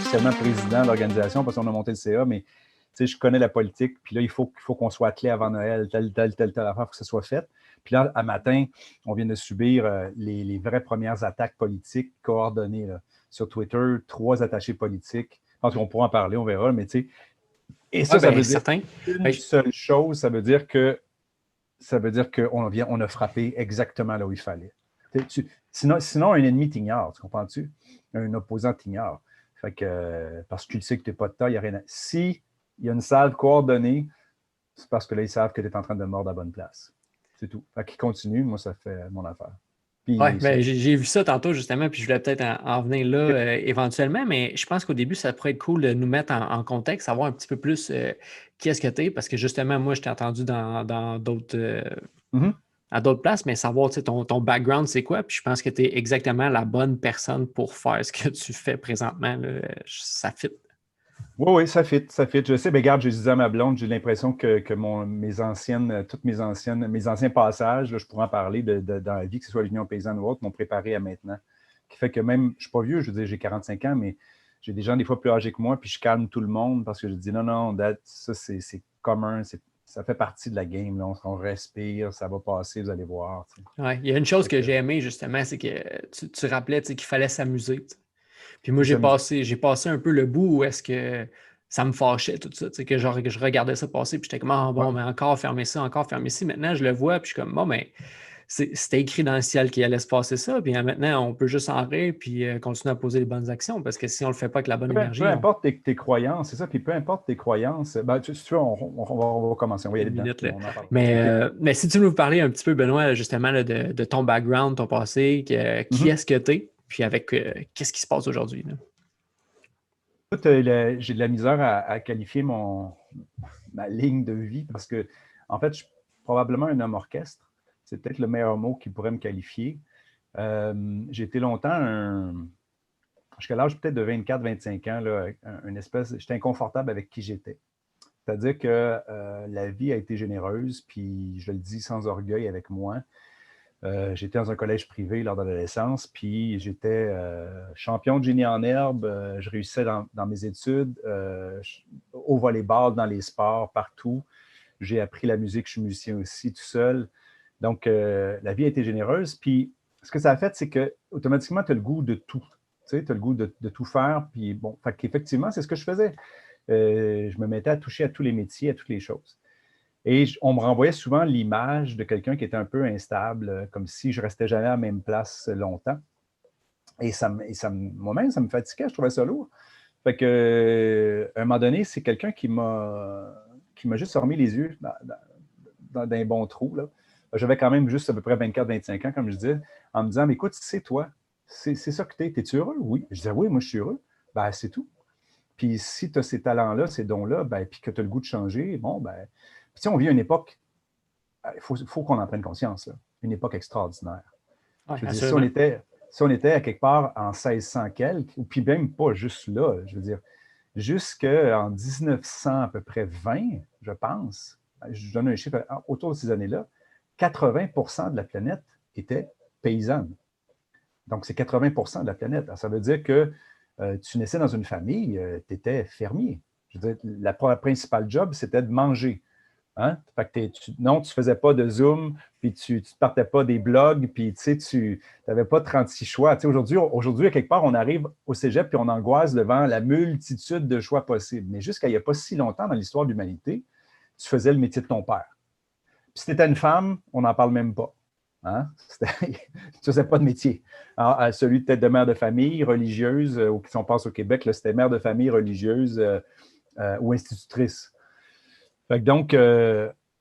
officiellement président de l'organisation parce qu'on a monté le CA, mais je connais la politique, puis là, il faut qu'on soit attelé avant Noël, telle affaire, il faut que ce soit fait. Puis là, à matin, on vient de subir les vraies premières attaques politiques coordonnées là, sur Twitter, 3 attachés politiques. Je pense qu'on pourra en parler, on verra, mais tu sais. Et ça, ça veut dire une seule chose, ça veut dire qu'on a frappé exactement là où il fallait. Sinon, un ennemi t'ignore, tu comprends-tu? Un opposant t'ignore. Fait que, parce que tu le sais que tu n'es pas de taille, il n'y a rien à... Si il y a une salve coordonnée, c'est parce que là, ils savent que tu es en train de mordre à la bonne place. C'est tout. Fait qu'ils continuent, moi, ça fait mon affaire. Oui, ben, j'ai vu ça tantôt, justement, puis je voulais peut-être en venir là éventuellement, mais je pense qu'au début, ça pourrait être cool de nous mettre en contexte, savoir un petit peu plus qui est-ce que tu es, parce que justement, moi, je t'ai entendu dans d'autres... à d'autres places, mais savoir ton background, c'est quoi. Puis je pense que tu es exactement la bonne personne pour faire ce que tu fais présentement. Là. Ça fit. Oui, ça fit. Je sais, mais regarde, je disais à ma blonde, j'ai l'impression que mes anciens passages, là, je pourrais en parler dans la vie, que ce soit l'Union paysanne ou autre, m'ont préparé à maintenant. Qui fait que même, je ne suis pas vieux, je veux dire, j'ai 45 ans, mais j'ai des gens des fois plus âgés que moi, puis je calme tout le monde parce que je dis non, ça ça commun, ça fait partie de la game. Là. On respire, ça va passer, vous allez voir. Ouais, il y a une chose que j'ai aimée, justement, c'est que tu rappelais qu'il fallait s'amuser. Puis moi, j'ai passé un peu le bout où est-ce que ça me fâchait, tout ça. Que je regardais ça passer, puis j'étais comme, mais encore fermer ça, encore fermer ci. Maintenant, je le vois, puis je suis comme, bon, mais c'était écrit dans le ciel qu'il allait se passer ça. Puis maintenant, on peut juste en rire, puis continuer à poser les bonnes actions, parce que si on ne le fait pas avec la bonne énergie. Peu importe tes croyances, c'est ça. Puis peu importe tes croyances, ben, tu vois, on va commencer. On va y aller dedans. Mais si tu veux nous parler un petit peu, Benoît, justement, là, de ton background, ton passé, qui est-ce que tu es, puis avec qu'est-ce qui se passe aujourd'hui? Écoute, j'ai de la misère à qualifier ma ligne de vie parce que, en fait, je suis probablement un homme orchestre. C'est peut-être le meilleur mot qui pourrait me qualifier. J'ai été longtemps jusqu'à l'âge peut-être de 24-25 ans, là, j'étais inconfortable avec qui j'étais. C'est-à-dire que la vie a été généreuse, puis je le dis sans orgueil avec moi. J'étais dans un collège privé lors de l'adolescence, puis j'étais champion de génie en herbe. Je réussissais dans mes études, au volleyball, dans les sports, partout. J'ai appris la musique, je suis musicien aussi, tout seul. Donc, la vie a été généreuse. Puis, ce que ça a fait, c'est que automatiquement, tu as le goût de tout. Tu sais, tu as le goût de tout faire. Puis, bon, fait qu'effectivement, c'est ce que je faisais. Je me mettais à toucher à tous les métiers, à toutes les choses. Et on me renvoyait souvent l'image de quelqu'un qui était un peu instable, comme si je restais jamais à la même place longtemps. Et moi-même, ça me fatiguait, je trouvais ça lourd. Fait que, à un moment donné, c'est quelqu'un qui m'a juste remis les yeux dans un bon trou. Là. J'avais quand même juste à peu près 24-25 ans, comme je disais, en me disant, mais écoute, c'est toi, c'est ça que t'es. T'es-tu heureux? Oui. Je disais, oui, moi, je suis heureux. Ben, c'est tout. Puis si tu as ces talents-là, ces dons-là, ben, puis que tu as le goût de changer, bon, ben, puis on vit une époque, il faut qu'on en prenne conscience, là, une époque extraordinaire. Ouais, je veux dire, si on était à quelque part en 1600 quelques, ou puis même pas juste là, je veux dire, jusqu'en 1900 à peu près 20, je pense, je donne un chiffre, autour de ces années-là, 80% de la planète était paysanne. Donc, c'est 80% de la planète. Alors, ça veut dire que tu naissais dans une famille, tu étais fermier. Je veux dire, la principale job, c'était de manger. Hein? Fait que tu ne faisais pas de Zoom, puis tu ne partais pas des blogs, puis tu n'avais pas 36 choix. Aujourd'hui, à quelque part, on arrive au cégep, puis on angoisse devant la multitude de choix possibles. Mais jusqu'à il n'y a pas si longtemps dans l'histoire de l'humanité, tu faisais le métier de ton père. Puis si tu étais une femme, on n'en parle même pas. Hein? Tu ne faisais pas de métier. Alors, celui peut-être de mère de famille, religieuse, ou si on passe au Québec, là, c'était mère de famille religieuse ou institutrice. Fait que donc,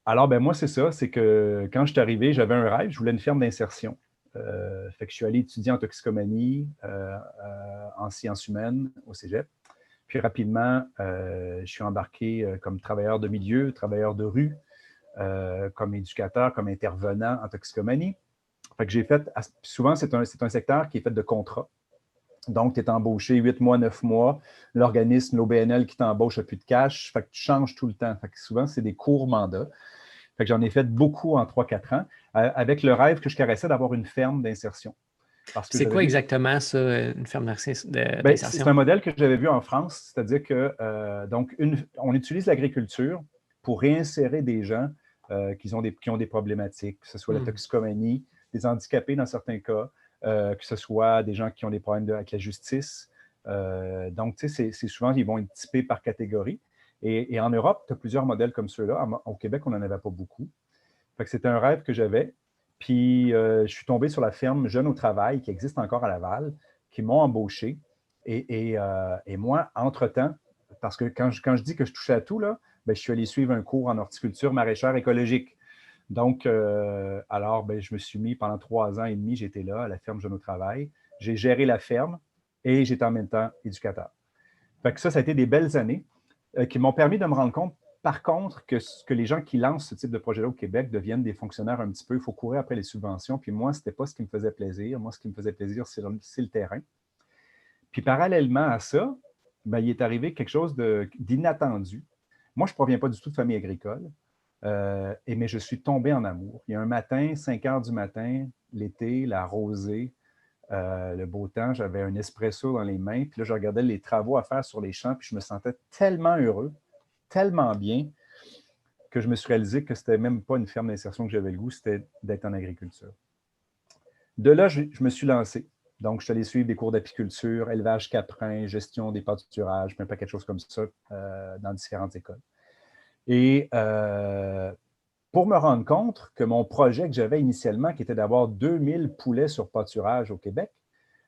alors, ben moi, c'est ça, c'est que quand je suis arrivé, j'avais un rêve, je voulais une ferme d'insertion. Fait que je suis allé étudier en toxicomanie, en sciences humaines au cégep. Puis rapidement, je suis embarqué comme travailleur de milieu, travailleur de rue, comme éducateur, comme intervenant en toxicomanie. Fait que j'ai fait, souvent, c'est un secteur qui est fait de contrats. Donc, tu es embauché 8 mois, 9 mois. L'organisme, l'OBNL qui t'embauche n'a plus de cash. Fait que tu changes tout le temps. Fait que souvent, c'est des courts mandats. Fait que j'en ai fait beaucoup en 3-4 ans, avec le rêve que je caressais d'avoir une ferme d'insertion. Parce que C'est j'avais quoi vu... exactement ça, une ferme C'est d'insertion? un modèle que j'avais vu en France, c'est-à-dire que donc on utilise l'agriculture pour réinsérer des gens qui ont des problématiques, que ce soit la toxicomanie, des handicapés dans certains cas, que ce soit des gens qui ont des problèmes avec la justice. Donc, tu sais, c'est souvent, ils vont être typés par catégorie. Et en Europe, tu as plusieurs modèles comme ceux-là. Au Québec, on n'en avait pas beaucoup. Fait que c'était un rêve que j'avais. Puis, je suis tombé sur la ferme Jeunes au travail qui existe encore à Laval, qui m'ont embauché. Et moi, entre-temps, parce que quand je dis que je touchais à tout, là, ben, je suis allé suivre un cours en horticulture maraîchère écologique. Donc, alors, ben, je me suis mis pendant 3 ans et demi, j'étais là à la ferme Jeunes au travail. J'ai géré la ferme et j'étais en même temps éducateur. Fait que ça a été des belles années qui m'ont permis de me rendre compte, par contre, que les gens qui lancent ce type de projet-là au Québec deviennent des fonctionnaires un petit peu. Il faut courir après les subventions. Puis moi, ce n'était pas ce qui me faisait plaisir. Moi, ce qui me faisait plaisir, c'est le terrain. Puis parallèlement à ça, ben, il est arrivé quelque chose d'inattendu. Moi, je ne proviens pas du tout de famille agricole, mais je suis tombé en amour. Il y a un matin, 5 heures du matin, l'été, la rosée, le beau temps, j'avais un espresso dans les mains, puis là, je regardais les travaux à faire sur les champs, puis je me sentais tellement heureux, tellement bien, que je me suis réalisé que c'était même pas une ferme d'insertion que j'avais le goût, c'était d'être en agriculture. De là, je me suis lancé. Donc, je suis allé suivre des cours d'apiculture, élevage caprin, gestion des pâturages, puis un paquet de choses comme ça dans différentes écoles. Et pour me rendre compte que mon projet que j'avais initialement, qui était d'avoir 2000 poulets sur pâturage au Québec,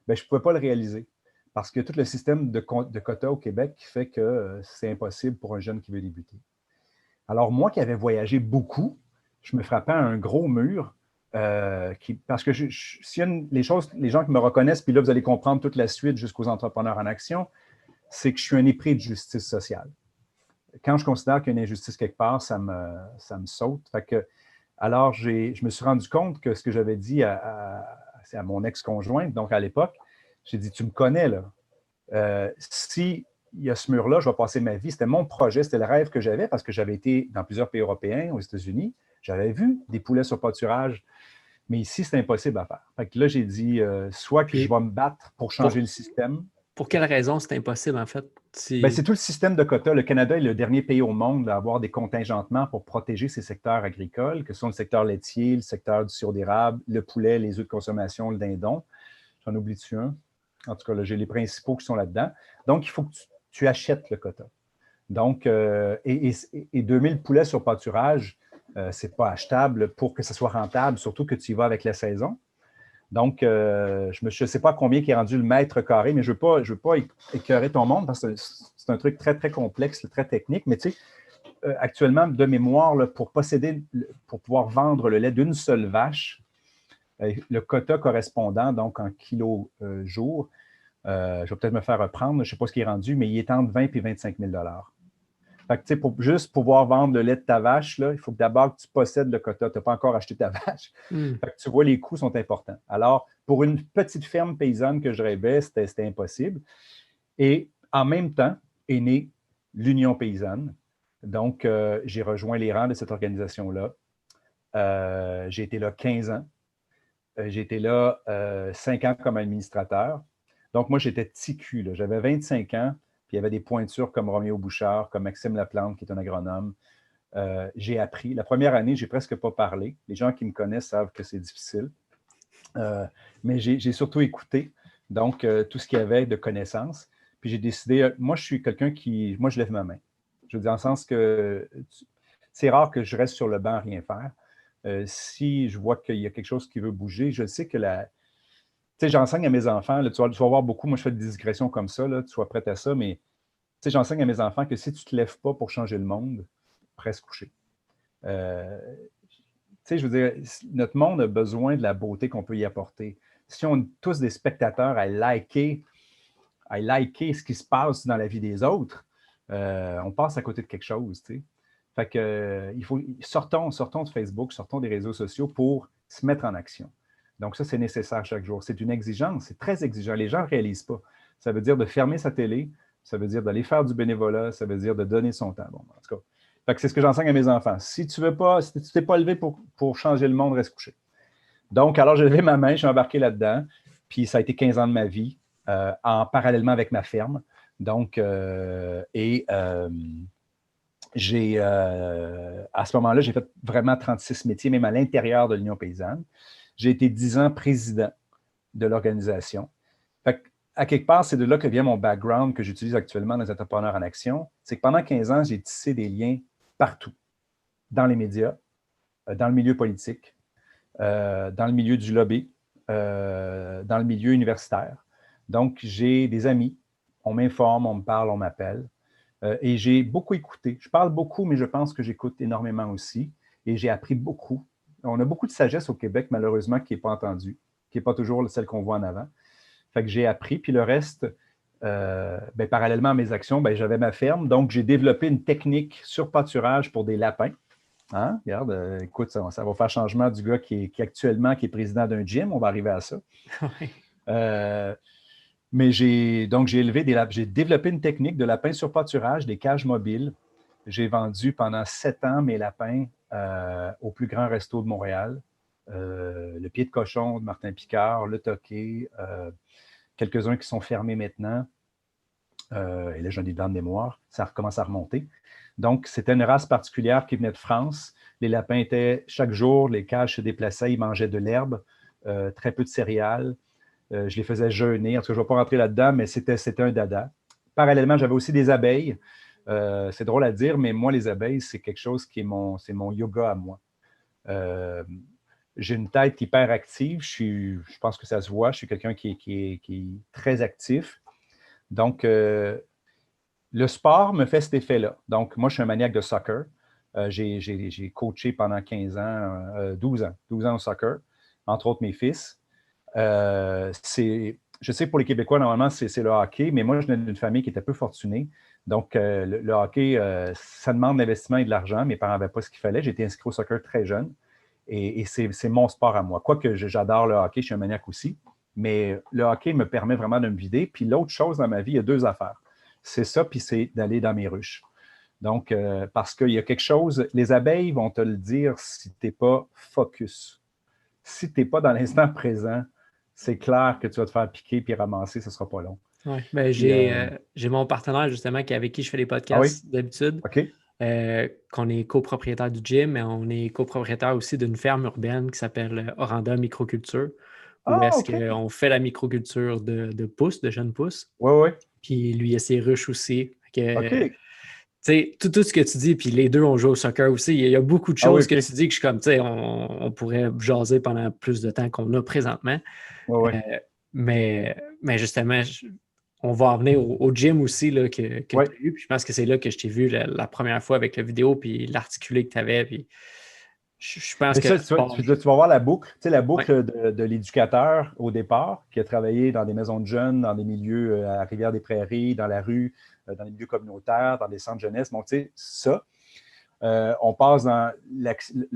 bien, je ne pouvais pas le réaliser. Parce que tout le système de quotas au Québec fait que c'est impossible pour un jeune qui veut débuter. Alors, moi qui avais voyagé beaucoup, je me frappais à un gros mur. Parce que les gens qui me reconnaissent, puis là, vous allez comprendre toute la suite jusqu'aux entrepreneurs en action, c'est que je suis un épris de justice sociale. Quand je considère qu'il y a une injustice quelque part, ça me saute. Fait que, alors, je me suis rendu compte que ce que j'avais dit à mon ex-conjointe, donc à l'époque, j'ai dit, tu me connais, là. Si il y a ce mur-là, je vais passer ma vie. C'était mon projet, c'était le rêve que j'avais parce que j'avais été dans plusieurs pays européens, aux États-Unis. J'avais vu des poulets sur pâturage, mais ici, c'est impossible à faire. Fait que là, j'ai dit, soit que je vais me battre pour changer le système. Pour quelle raison c'est impossible, en fait? Ben, c'est tout le système de quotas. Le Canada est le dernier pays au monde à avoir des contingentements pour protéger ses secteurs agricoles, que ce soit le secteur laitier, le secteur du sirop d'érable, le poulet, les œufs de consommation, le dindon. J'en oublie-tu un? En tout cas, là, j'ai les principaux qui sont là-dedans. Donc, il faut que tu achètes le quota. Donc, et 2000 poulets sur pâturage, ce n'est pas achetable pour que ce soit rentable, surtout que tu y vas avec la saison. Donc, je ne sais pas combien qui est rendu le mètre carré, mais je ne veux pas écœurer ton monde parce que c'est un truc très, très complexe, très technique. Mais tu sais, actuellement, de mémoire, là, pour pouvoir vendre le lait d'une seule vache, le quota correspondant, donc en kilos jour, je vais peut-être me faire reprendre, je ne sais pas ce qui est rendu, mais il est entre 20 et 25 000 $. Fait que, tu sais, pour juste pouvoir vendre le lait de ta vache, là, il faut que d'abord que tu possèdes le quota. Tu n'as pas encore acheté ta vache. Fait que tu vois, les coûts sont importants. Alors, pour une petite ferme paysanne que je rêvais, c'était impossible. Et en même temps est née l'Union paysanne. Donc, j'ai rejoint les rangs de cette organisation-là. J'ai été là 15 ans. J'ai été là 5 ans comme administrateur. Donc, moi, j'étais TQ. J'avais 25 ans. Puis il y avait des pointures comme Roméo Bouchard, comme Maxime Laplante, qui est un agronome. J'ai appris. La première année, je n'ai presque pas parlé. Les gens qui me connaissent savent que c'est difficile. Mais j'ai surtout écouté. Donc, tout ce qu'il y avait de connaissances. Puis j'ai décidé, moi, je suis quelqu'un moi, je lève ma main. Je veux dire, en le sens que c'est rare que je reste sur le banc à rien faire. Si je vois qu'il y a quelque chose qui veut bouger, je sais que tu sais, j'enseigne à mes enfants, là, tu vas voir beaucoup, moi je fais des digressions comme ça, là, tu sois prête à ça, mais tu sais, j'enseigne à mes enfants que si tu ne te lèves pas pour changer le monde, reste couché. Tu sais, je veux dire, notre monde a besoin de la beauté qu'on peut y apporter. Si on est tous des spectateurs à liker ce qui se passe dans la vie des autres, on passe à côté de quelque chose, tu sais. Fait que, sortons de Facebook, sortons des réseaux sociaux pour se mettre en action. Donc, ça, c'est nécessaire chaque jour. C'est une exigence, c'est très exigeant. Les gens ne réalisent pas. Ça veut dire de fermer sa télé, ça veut dire d'aller faire du bénévolat, ça veut dire de donner son temps. Bon, en tout cas, fait que c'est ce que j'enseigne à mes enfants. Si tu ne t'es pas levé pour changer le monde, reste couché. Donc, alors, j'ai levé ma main, je suis embarqué là-dedans. Puis ça a été 15 ans de ma vie, parallèlement avec ma ferme. Donc, à ce moment-là, j'ai fait vraiment 36 métiers, même à l'intérieur de l'Union paysanne. J'ai été 10 ans président de l'organisation. À quelque part, c'est de là que vient mon background que j'utilise actuellement dans les entrepreneurs en action. C'est que pendant 15 ans, j'ai tissé des liens partout, dans les médias, dans le milieu politique, dans le milieu du lobby, dans le milieu universitaire. Donc, j'ai des amis, on m'informe, on me parle, on m'appelle. Et j'ai beaucoup écouté. Je parle beaucoup, mais je pense que j'écoute énormément aussi. Et j'ai appris beaucoup. On a beaucoup de sagesse au Québec, malheureusement, qui n'est pas entendue, qui n'est pas toujours celle qu'on voit en avant. Fait que j'ai appris. Puis le reste, parallèlement à mes actions, j'avais ma ferme. Donc, j'ai développé une technique sur pâturage pour des lapins. Hein? Regarde, écoute, ça va faire changement du gars qui est président d'un gym. On va arriver à ça. Mais j'ai développé une technique de lapin sur pâturage, des cages mobiles. J'ai vendu pendant 7 ans mes lapins au plus grand resto de Montréal. Le pied de cochon de Martin Picard, le toqué, quelques-uns qui sont fermés maintenant. Et là, j'ai des blancs de mémoire. Ça recommence à remonter. Donc, c'était une race particulière qui venait de France. Les lapins étaient chaque jour, les cages se déplaçaient, ils mangeaient de l'herbe, très peu de céréales. Je les faisais jeûner. En tout cas, je ne vais pas rentrer là-dedans, mais c'était un dada. Parallèlement, j'avais aussi des abeilles. C'est drôle à dire, mais moi, les abeilles, c'est quelque chose qui est c'est mon yoga à moi. J'ai une tête hyper active. Je pense que ça se voit. Je suis quelqu'un qui est très actif. Donc, le sport me fait cet effet-là. Donc, moi, je suis un maniaque de soccer. J'ai coaché pendant 15 ans, 12 ans au soccer, entre autres mes fils. Je sais que pour les Québécois, normalement, c'est le hockey, mais moi, je viens d'une famille qui était peu fortunée. Donc, le hockey, ça demande de l'investissement et de l'argent. Mes parents n'avaient pas ce qu'il fallait. J'ai été inscrit au soccer très jeune et c'est mon sport à moi. Quoique j'adore le hockey, je suis un maniaque aussi, mais le hockey me permet vraiment de me vider. Puis l'autre chose dans ma vie, il y a 2 affaires. C'est ça, puis c'est d'aller dans mes ruches. Donc, parce qu'il y a quelque chose, les abeilles vont te le dire si tu n'es pas focus. Si tu n'es pas dans l'instant présent, c'est clair que tu vas te faire piquer puis ramasser, ce ne sera pas long. Oui, j'ai mon partenaire justement avec qui je fais les podcasts d'habitude. OK. Qu'on est copropriétaire du gym, mais on est copropriétaire aussi d'une ferme urbaine qui s'appelle Oranda Microculture, où est-ce qu'on fait la microculture de pousses, de jeunes pousses. Oui. Puis lui, il a ses ruches aussi. OK. Tu sais, tout ce que tu dis, puis les deux, on joue au soccer aussi. Il y a beaucoup de choses que tu dis que je suis comme, tu sais, on pourrait jaser pendant plus de temps qu'on a présentement. Mais justement, on va en venir au gym aussi là, que tu as eu. Puis je pense que c'est là que je t'ai vu la première fois avec la vidéo, puis l'articulé que tu avais. Puis je pense que. Tu vas voir la boucle, tu sais, la boucle de l'éducateur au départ, qui a travaillé dans des maisons de jeunes, dans des milieux à Rivière-des-Prairies, dans la rue, dans les milieux communautaires, dans des centres jeunesse. Bon, tu sais, ça, on passe dans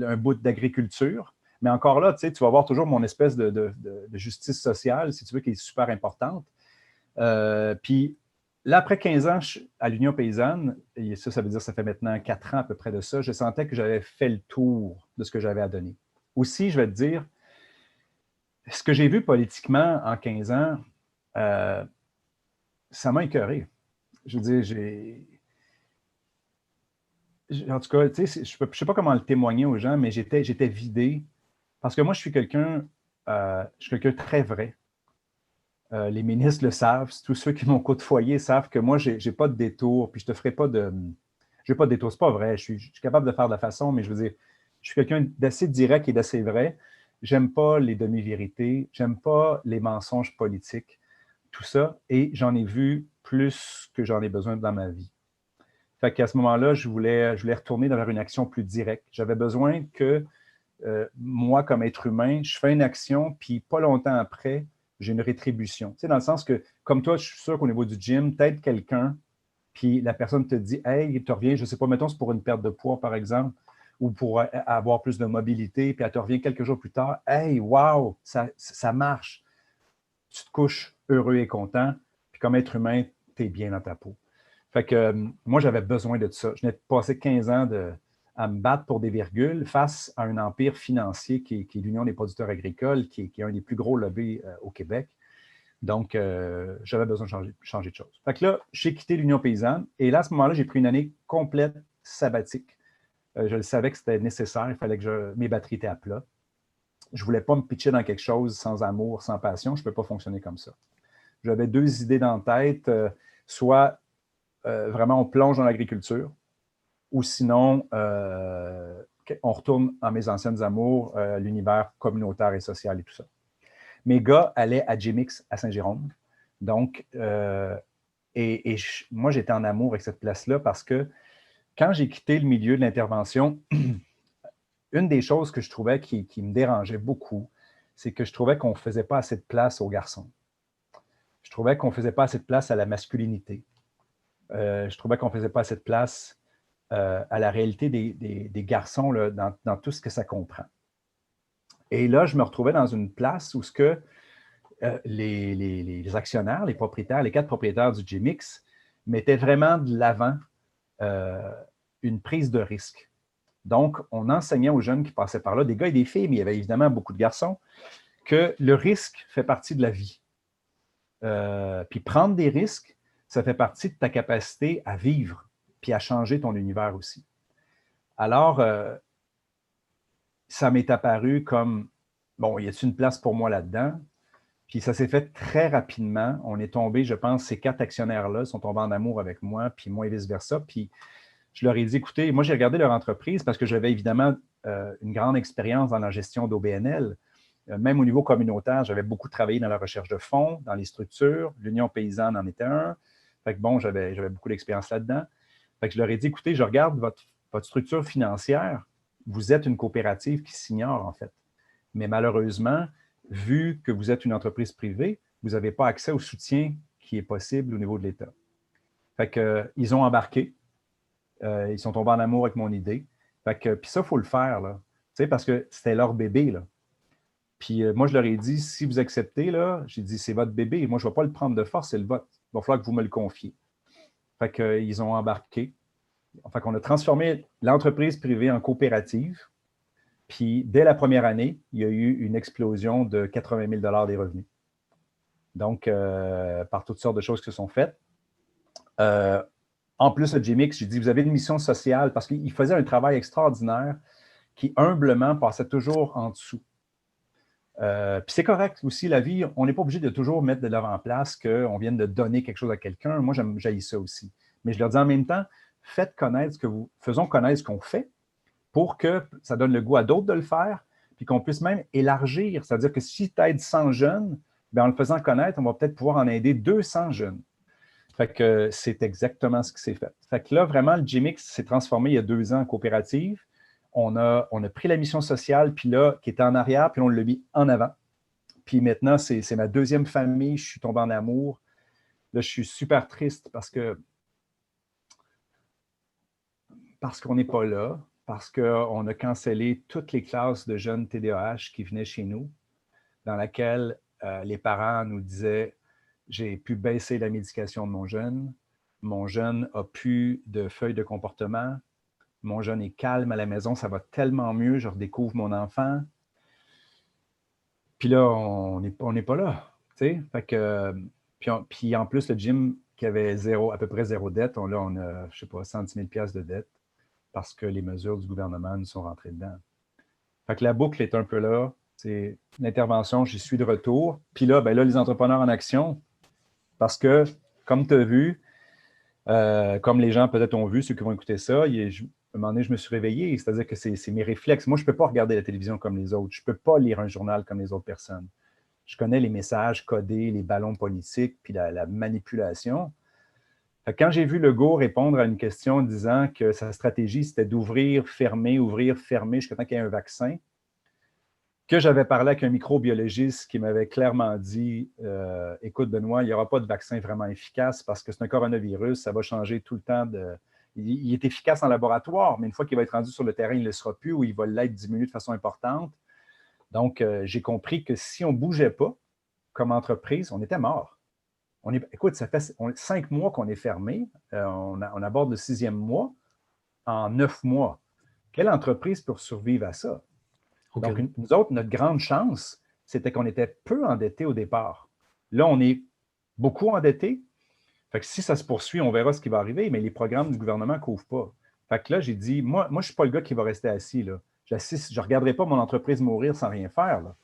un bout d'agriculture. Mais encore là, tu sais, tu vas voir toujours mon espèce de justice sociale, si tu veux, qui est super importante. Puis là, après 15 ans à l'Union paysanne, et ça veut dire que ça fait maintenant 4 ans à peu près de ça, je sentais que j'avais fait le tour de ce que j'avais à donner. Aussi, je vais te dire, ce que j'ai vu politiquement en 15 ans, ça m'a écœuré. Je veux dire, en tout cas, tu sais, je ne sais pas comment le témoigner aux gens, mais j'étais vidé. Parce que moi, je suis quelqu'un de très vrai. Les ministres le savent. Tous ceux qui m'ont côtoyé savent que moi, je n'ai pas de détour. Puis je te ferai pas de. Je n'ai pas de détour. C'est pas vrai. Je suis capable de faire de la façon, mais je veux dire, je suis quelqu'un d'assez direct et d'assez vrai. J'aime pas les demi-vérités. J'aime pas les mensonges politiques. Tout ça. Et j'en ai vu plus que j'en ai besoin dans ma vie. Fait qu'à ce moment-là, je voulais retourner vers une action plus directe. J'avais besoin que moi, comme être humain, je fais une action, puis pas longtemps après, j'ai une rétribution. Tu sais, dans le sens que, comme toi, je suis sûr qu'au niveau du gym, t'aides quelqu'un, puis la personne te dit « Hey, tu reviens, je ne sais pas, mettons, c'est pour une perte de poids, par exemple, ou pour avoir plus de mobilité, puis elle te revient quelques jours plus tard. Hey, wow, ça marche. » Tu te couches heureux et content, puis comme être humain, tu es bien dans ta peau. Fait que moi, j'avais besoin de ça. Je n'ai passé 15 ans à me battre pour des virgules face à un empire financier qui est l'Union des producteurs agricoles, qui est un des plus gros lobbies au Québec. Donc, j'avais besoin de changer de choses. Fait que là, j'ai quitté l'Union paysanne et là, à ce moment-là, j'ai pris une année complète sabbatique. Je le savais que c'était nécessaire, il fallait que mes batteries étaient à plat. Je ne voulais pas me pitcher dans quelque chose sans amour, sans passion. Je ne peux pas fonctionner comme ça. J'avais deux idées dans la tête. Soit vraiment on plonge dans l'agriculture, ou sinon on retourne à mes anciennes amours, l'univers communautaire et social et tout ça. Mes gars allaient à J-Mix à Saint-Jérôme. Donc, moi, j'étais en amour avec cette place-là parce que quand j'ai quitté le milieu de l'intervention, une des choses que je trouvais qui me dérangeait beaucoup, c'est que je trouvais qu'on ne faisait pas assez de place aux garçons. Je trouvais qu'on ne faisait pas assez de place à la masculinité. Je trouvais qu'on ne faisait pas assez de place à la réalité des garçons là, dans tout ce que ça comprend. Et là, je me retrouvais dans une place où les actionnaires, les propriétaires, les 4 propriétaires du J-Mix mettaient vraiment de l'avant une prise de risque. Donc, on enseignait aux jeunes qui passaient par là, des gars et des filles, mais il y avait évidemment beaucoup de garçons, que le risque fait partie de la vie. Puis prendre des risques, ça fait partie de ta capacité à vivre, puis à changer ton univers aussi. Alors, ça m'est apparu comme, bon, y a-t-il une place pour moi là-dedans? Puis ça s'est fait très rapidement. On est tombé, je pense, ces 4 actionnaires-là sont tombés en amour avec moi, puis moi et vice-versa. Puis je leur ai dit, écoutez, moi j'ai regardé leur entreprise parce que j'avais évidemment une grande expérience dans la gestion d'OBNL. Même au niveau communautaire, j'avais beaucoup travaillé dans la recherche de fonds, dans les structures. L'Union paysanne en était un. Fait que bon, j'avais beaucoup d'expérience là-dedans. Fait que je leur ai dit, écoutez, je regarde votre structure financière. Vous êtes une coopérative qui s'ignore, en fait. Mais malheureusement, vu que vous êtes une entreprise privée, vous n'avez pas accès au soutien qui est possible au niveau de l'État. Fait que, ils ont embarqué. Ils sont tombés en amour avec mon idée. Fait que, puis ça, il faut le faire, là. Tu sais, parce que c'était leur bébé, là. Puis moi, je leur ai dit, si vous acceptez, là, j'ai dit, c'est votre bébé. Moi, je ne vais pas le prendre de force, c'est le vôtre. Il va falloir que vous me le confiez. Fait qu'ils ont embarqué. Fait qu'on a transformé l'entreprise privée en coopérative. Puis, dès la première année, il y a eu une explosion de 80 000 $ des revenus. Donc, par toutes sortes de choses qui se sont faites. En plus, le J-Mix, j'ai dit, vous avez une mission sociale parce qu'il faisait un travail extraordinaire qui, humblement, passait toujours en dessous. Puis c'est correct aussi, la vie, on n'est pas obligé de toujours mettre de l'avant-place qu'on vienne de donner quelque chose à quelqu'un. Moi, j'haïs ça aussi. Mais je leur dis en même temps, faisons connaître ce qu'on fait pour que ça donne le goût à d'autres de le faire, puis qu'on puisse même élargir. C'est-à-dire que si tu aides 100 jeunes, bien, en le faisant connaître, on va peut-être pouvoir en aider 200 jeunes. Fait que c'est exactement ce qui s'est fait. Fait que là, vraiment, le J-Mix s'est transformé il y a 2 ans en coopérative. On a pris la mission sociale, puis là, qui était en arrière, puis on l'a mis en avant. Puis maintenant, c'est ma deuxième famille. Je suis tombé en amour. Là, je suis super triste parce qu'on n'est pas là, parce qu'on a cancellé toutes les classes de jeunes TDAH qui venaient chez nous, dans laquelle les parents nous disaient « J'ai pu baisser la médication de mon jeune n'a plus de feuilles de comportement, mon jeune est calme à la maison, ça va tellement mieux, je redécouvre mon enfant. » Puis là, on n'est pas là. Fait que, puis en plus, le gym qui avait à peu près zéro dette, on a, je sais pas, 110 000 $ de dette parce que les mesures du gouvernement nous sont rentrées dedans. Fait que la boucle est un peu là. C'est l'intervention, j'y suis de retour. Puis là, ben là, les entrepreneurs en action, parce que, comme tu as vu, comme les gens peut-être ont vu, ceux qui vont écouter ça, à un moment donné, je me suis réveillé. C'est-à-dire que c'est mes réflexes. Moi, je ne peux pas regarder la télévision comme les autres. Je ne peux pas lire un journal comme les autres personnes. Je connais les messages codés, les ballons politiques, puis la manipulation. Fait que quand j'ai vu Legault répondre à une question disant que sa stratégie, c'était d'ouvrir, fermer jusqu'à temps qu'il y ait un vaccin, que j'avais parlé avec un microbiologiste qui m'avait clairement dit écoute, Benoît, il n'y aura pas de vaccin vraiment efficace parce que c'est un coronavirus, ça va changer tout le temps. Il est efficace en laboratoire, mais une fois qu'il va être rendu sur le terrain, il ne le sera plus ou il va l'être diminué de façon importante. Donc, j'ai compris que si on ne bougeait pas comme entreprise, on était mort. Écoute, ça fait 5 mois qu'on est fermé. On aborde le 6e mois en 9 mois. Quelle entreprise peut survivre à ça? Okay. Donc, nous autres, notre grande chance, c'était qu'on était peu endettés au départ. Là, on est beaucoup endetté. Fait que si ça se poursuit, on verra ce qui va arriver, mais les programmes du gouvernement ne couvrent pas. Fait que là, j'ai dit, moi je ne suis pas le gars qui va rester assis, là. Je ne regarderai pas mon entreprise mourir sans rien faire, là.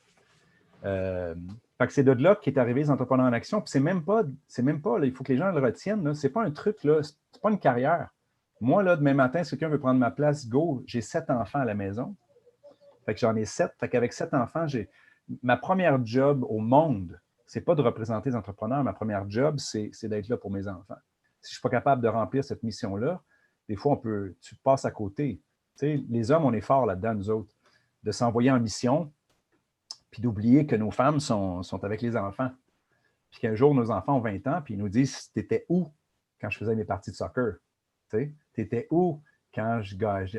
Fait que c'est de là qu'est arrivé les entrepreneurs en action. Puis c'est même pas, là, il faut que les gens le retiennent. Ce n'est pas un truc, là, c'est pas une carrière. Moi, là, demain matin, si quelqu'un veut prendre ma place, go, j'ai 7 enfants à la maison. Fait que j'en ai 7. Fait qu'avec 7 enfants, ma première job au monde, c'est pas de représenter les entrepreneurs. Ma première job, c'est d'être là pour mes enfants. Si je ne suis pas capable de remplir cette mission-là, des fois, tu passes à côté. Tu sais, les hommes, on est forts là-dedans, nous autres, de s'envoyer en mission, puis d'oublier que nos femmes sont avec les enfants. Puis qu'un jour, nos enfants ont 20 ans, puis ils nous disent, t'étais où quand je faisais mes parties de soccer? T'étais où quand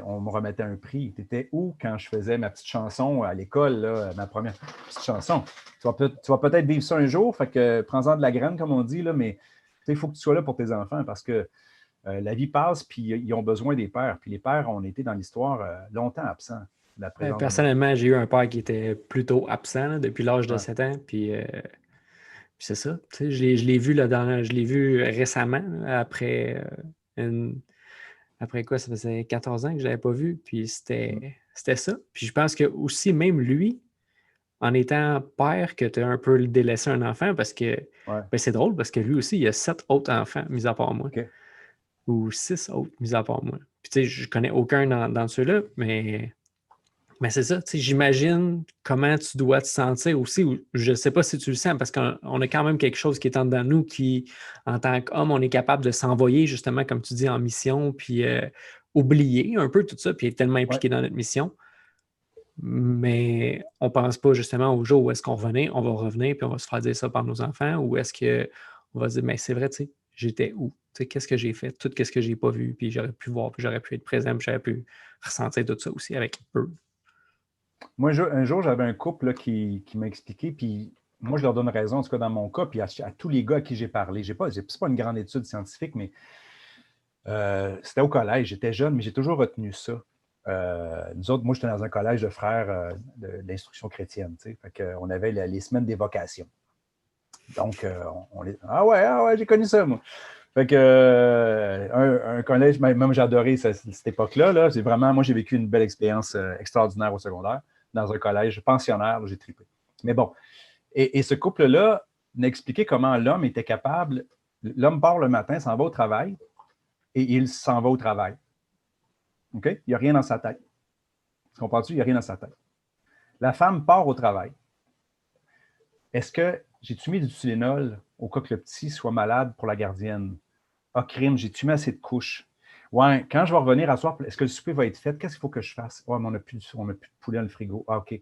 on me remettait un prix? T'étais où quand je faisais ma petite chanson à l'école, là, ma première petite chanson? Tu vas peut-être vivre ça un jour, fait que prends-en de la graine, comme on dit, là, mais il faut que tu sois là pour tes enfants parce que la vie passe, puis ils ont besoin des pères. Puis les pères ont été dans l'histoire longtemps absents. Personnellement, j'ai eu un père qui était plutôt absent là, depuis l'âge de 7 ans. Puis c'est ça. Je l'ai vu, je l'ai vu récemment, là, après quoi, ça faisait 14 ans que je ne l'avais pas vu. Puis c'était ça. Puis je pense que aussi, même lui, en étant père, que tu as un peu délaissé un enfant parce que ben, c'est drôle parce que lui aussi, il a 7 autres enfants, mis à part moi. Okay. Ou 6 autres, mis à part moi. Puis tu sais, je connais aucun dans ceux-là, mais c'est ça. J'imagine comment tu dois te sentir aussi. Ou je ne sais pas si tu le sens, parce qu'on a quand même quelque chose qui est en dedans de nous qui, en tant qu'homme, on est capable de s'envoyer, justement, comme tu dis, en mission, puis oublier un peu tout ça, puis être tellement impliqué dans notre mission. Mais on ne pense pas justement au jour où est-ce qu'on revenait, on va revenir, puis on va se faire dire ça par nos enfants, ou est-ce qu'on va se dire, mais c'est vrai, tu sais, j'étais où? Tu sais, qu'est-ce que j'ai fait? Tout ce que j'ai pas vu, puis j'aurais pu voir, puis j'aurais pu être présent, puis j'aurais pu ressentir tout ça aussi avec eux. Moi, un jour, j'avais un couple là, qui m'a expliqué, puis moi, je leur donne raison, en tout cas dans mon cas, puis à tous les gars à qui j'ai parlé. C'est pas une grande étude scientifique, mais c'était au collège. J'étais jeune, mais j'ai toujours retenu ça. Nous autres, moi, j'étais dans un collège de frères de l'instruction chrétienne. Fait qu'on avait les semaines des vocations. Donc, ah ouais, j'ai connu ça, moi. Fait que un collège, même j'ai adoré cette époque-là. Là. Moi, j'ai vécu une belle expérience extraordinaire au secondaire, dans un collège pensionnaire, où j'ai trippé. Mais bon, et ce couple-là m'a expliqué comment l'homme était capable. L'homme part le matin, s'en va au travail, et il s'en va au travail. OK? Il n'y a rien dans sa tête. Tu comprends-tu? Il n'y a rien dans sa tête. La femme part au travail. Est-ce que j'ai-tu mis du Tylenol au cas que le petit soit malade pour la gardienne? Ah, crime, j'ai-tu mis assez de couches? Ouais, quand je vais revenir à soir, est-ce que le souper va être fait? Qu'est-ce qu'il faut que je fasse? Ouais, mais on n'a plus de poulet dans le frigo. Ah, OK.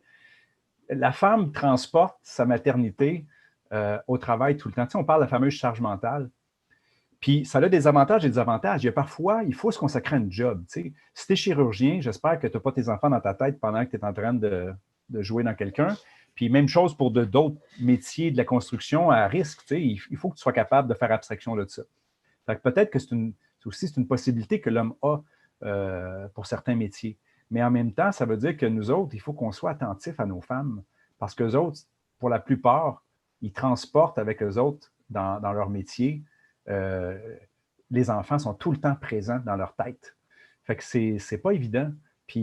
La femme transporte sa maternité au travail tout le temps. Tu sais, on parle de la fameuse charge mentale. Puis, ça a des avantages et des désavantages. Il y a parfois, il faut se consacrer à un job. Tu sais. Si tu es chirurgien, j'espère que tu n'as pas tes enfants dans ta tête pendant que tu es en train de jouer dans quelqu'un. Puis, même chose pour d'autres métiers de la construction à risque. Tu sais. Il faut que tu sois capable de faire abstraction de ça. Fait que peut-être que c'est une possibilité que l'homme a pour certains métiers. Mais en même temps, ça veut dire que nous autres, il faut qu'on soit attentifs à nos femmes. Parce qu'eux autres, pour la plupart, ils transportent avec eux autres dans leur métier. Les enfants sont tout le temps présents dans leur tête. Fait que c'est pas évident. Puis,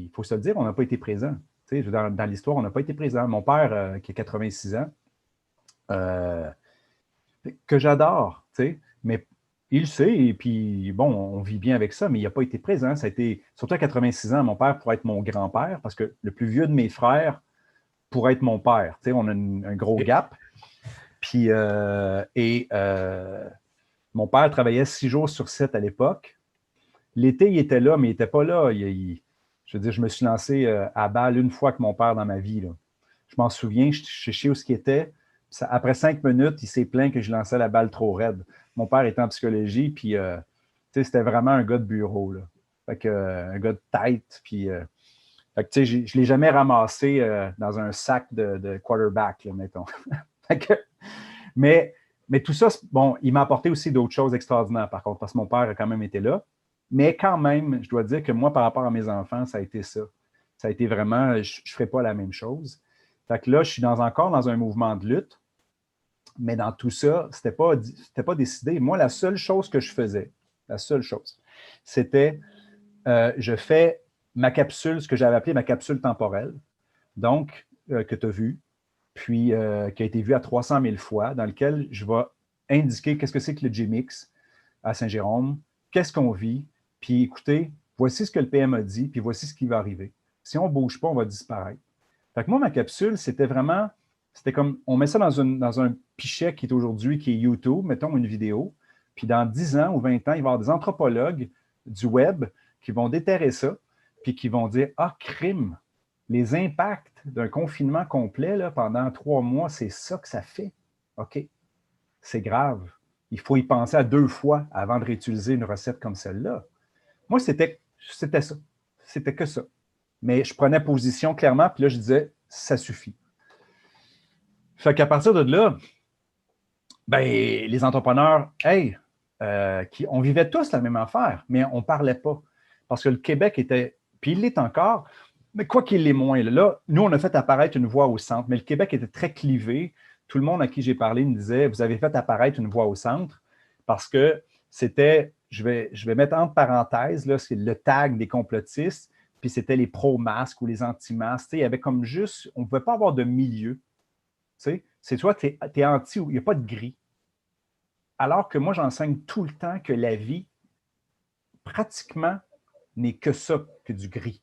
il faut se le dire, on n'a pas été présents. Dans l'histoire, on n'a pas été présents. Mon père, qui a 86 ans, que j'adore, mais il le sait, et puis, bon, on vit bien avec ça, mais il n'a pas été présent. Ça a été, surtout à 86 ans, mon père pourrait être mon grand-père, parce que le plus vieux de mes frères pourrait être mon père. On a un gros gap. Puis, mon père travaillait 6 jours sur 7 à l'époque. L'été, il était là, mais il n'était pas là. Je veux dire, je me suis lancé à balle une fois avec mon père dans ma vie. Là. Je m'en souviens, je sais où ce qu'il était. Après 5 minutes, il s'est plaint que je lançais la balle trop raide. Mon père était en psychologie, puis c'était vraiment un gars de bureau. Là. Fait que, un gars de tête, puis fait que, je ne l'ai jamais ramassé dans un sac de quarterback, là, mettons. Fait que, mais tout ça, bon, il m'a apporté aussi d'autres choses extraordinaires, par contre, parce que mon père a quand même été là. Mais quand même, je dois dire que moi, par rapport à mes enfants, ça a été ça. Ça a été vraiment, je ne ferai pas la même chose. Fait que là, je suis encore dans un mouvement de lutte. Mais dans tout ça, c'était pas décidé. Moi, la seule chose que je faisais, c'était je fais ma capsule, ce que j'avais appelé ma capsule temporelle, donc que tu as vue, puis qui a été vue à 300 000 fois, dans lequel je vais indiquer qu'est-ce que c'est que le GMX à Saint-Jérôme, qu'est-ce qu'on vit, puis écoutez, voici ce que le PM a dit, puis voici ce qui va arriver. Si on ne bouge pas, on va disparaître. Fait que moi, ma capsule, c'était comme, on met ça dans un pichet qui est aujourd'hui, qui est YouTube, mettons une vidéo, puis dans 10 ans ou 20 ans, il va y avoir des anthropologues du web qui vont déterrer ça, puis qui vont dire, ah, crime, les impacts d'un confinement complet là, pendant 3 mois, c'est ça que ça fait. OK, c'est grave. Il faut y penser à 2 fois avant de réutiliser une recette comme celle-là. Moi, c'était ça. C'était que ça. Mais je prenais position clairement, puis là, je disais, ça suffit. Fait qu'à partir de là, ben, les entrepreneurs, hey, on vivait tous la même affaire, mais on ne parlait pas. Parce que le Québec était, puis il l'est encore, mais quoi qu'il l'est moins. Là, nous, on a fait apparaître une voix au centre, mais le Québec était très clivé. Tout le monde à qui j'ai parlé me disait, vous avez fait apparaître une voix au centre parce que c'était, je vais mettre entre parenthèses, là, c'est le tag des complotistes, puis c'était les pro-masques ou les anti-masques. Il y avait comme juste, on ne pouvait pas avoir de milieu. C'est soit tu es anti ou il n'y a pas de gris. Alors que moi, j'enseigne tout le temps que la vie, pratiquement, n'est que ça, que du gris.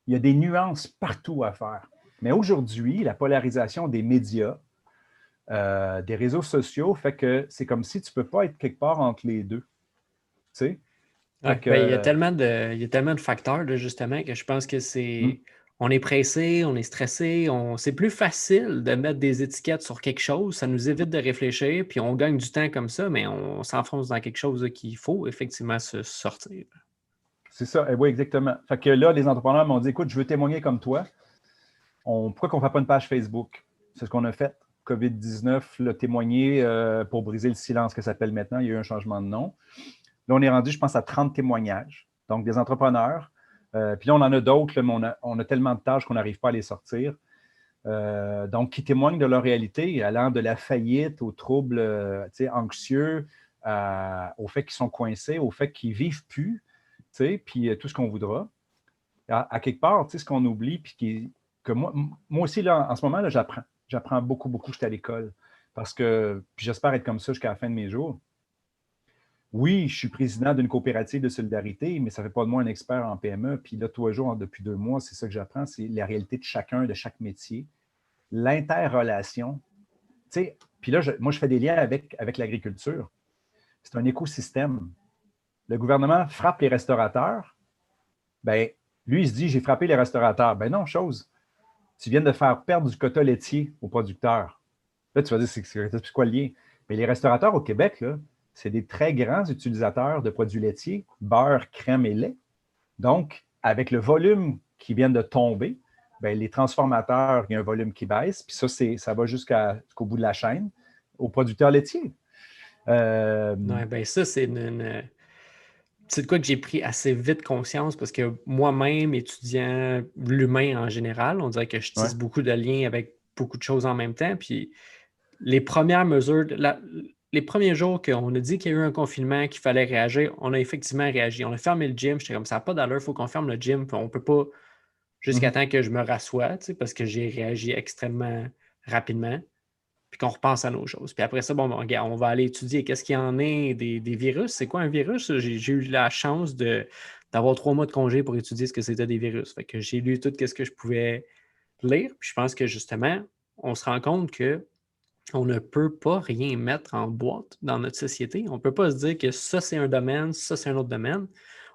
Il y a des nuances partout à faire. Mais aujourd'hui, la polarisation des médias, des réseaux sociaux fait que c'est comme si tu ne peux pas être quelque part entre les deux. Tu sais? Ouais, ben, il y a tellement de facteurs, là, justement, que je pense que c'est. On est pressé, on est stressé, c'est plus facile de mettre des étiquettes sur quelque chose, ça nous évite de réfléchir, puis on gagne du temps comme ça, mais on s'enfonce dans quelque chose qu'il faut effectivement se sortir. C'est ça, oui, exactement. Fait que là, les entrepreneurs m'ont dit, écoute, je veux témoigner comme toi. Pourquoi qu'on ne fait pas une page Facebook? C'est ce qu'on a fait. COVID-19 l'a témoigné pour briser le silence que ça s'appelle maintenant. Il y a eu un changement de nom. Là, on est rendu, je pense, à 30 témoignages. Donc, des entrepreneurs. Puis là, on en a d'autres, mais on a tellement de tâches qu'on n'arrive pas à les sortir. Donc, qui témoignent de leur réalité, allant de la faillite aux troubles anxieux, au fait qu'ils sont coincés, au fait qu'ils ne vivent plus, puis tout ce qu'on voudra. À quelque part, ce qu'on oublie, puis que moi aussi, là, en ce moment, là, j'apprends. J'apprends beaucoup, beaucoup. J'étais à l'école. Parce que, puis j'espère être comme ça jusqu'à la fin de mes jours. Oui, je suis président d'une coopérative de solidarité, mais ça ne fait pas de moi un expert en PME. Puis là, tous les jours, depuis 2 mois, c'est ça que j'apprends, c'est la réalité de chacun, de chaque métier, l'interrelation. Puis là, moi, je fais des liens avec l'agriculture. C'est un écosystème. Le gouvernement frappe les restaurateurs. Bien, lui, il se dit, j'ai frappé les restaurateurs. Ben non, chose. Tu viens de faire perdre du quota laitier aux producteurs. Là, tu vas dire, c'est quoi le lien? Mais les restaurateurs au Québec, là, c'est des très grands utilisateurs de produits laitiers, beurre, crème et lait. Donc, avec le volume qui vient de tomber, bien, les transformateurs, il y a un volume qui baisse, puis ça va jusqu'au bout de la chaîne, aux producteurs laitiers. Ouais, ben ça, c'est de quoi que j'ai pris assez vite conscience parce que moi-même, étudiant l'humain en général, on dirait que je tisse beaucoup de liens avec beaucoup de choses en même temps. Puis les premières mesures, les premiers jours qu'on a dit qu'il y a eu un confinement, qu'il fallait réagir, on a effectivement réagi. On a fermé le gym. J'étais comme ça n'a pas d'allure, il faut qu'on ferme le gym. Puis on ne peut pas jusqu'à temps que je me rassoie, parce que j'ai réagi extrêmement rapidement. Puis qu'on repense à nos choses. Puis après ça, bon, regarde, on va aller étudier qu'est-ce qu'il y en est des virus. C'est quoi un virus? J'ai eu la chance d'avoir 3 mois de congé pour étudier ce que c'était des virus. Fait que j'ai lu tout ce que je pouvais lire. Puis je pense que justement, on se rend compte que on ne peut pas rien mettre en boîte dans notre société. On ne peut pas se dire que ça, c'est un domaine, ça, c'est un autre domaine.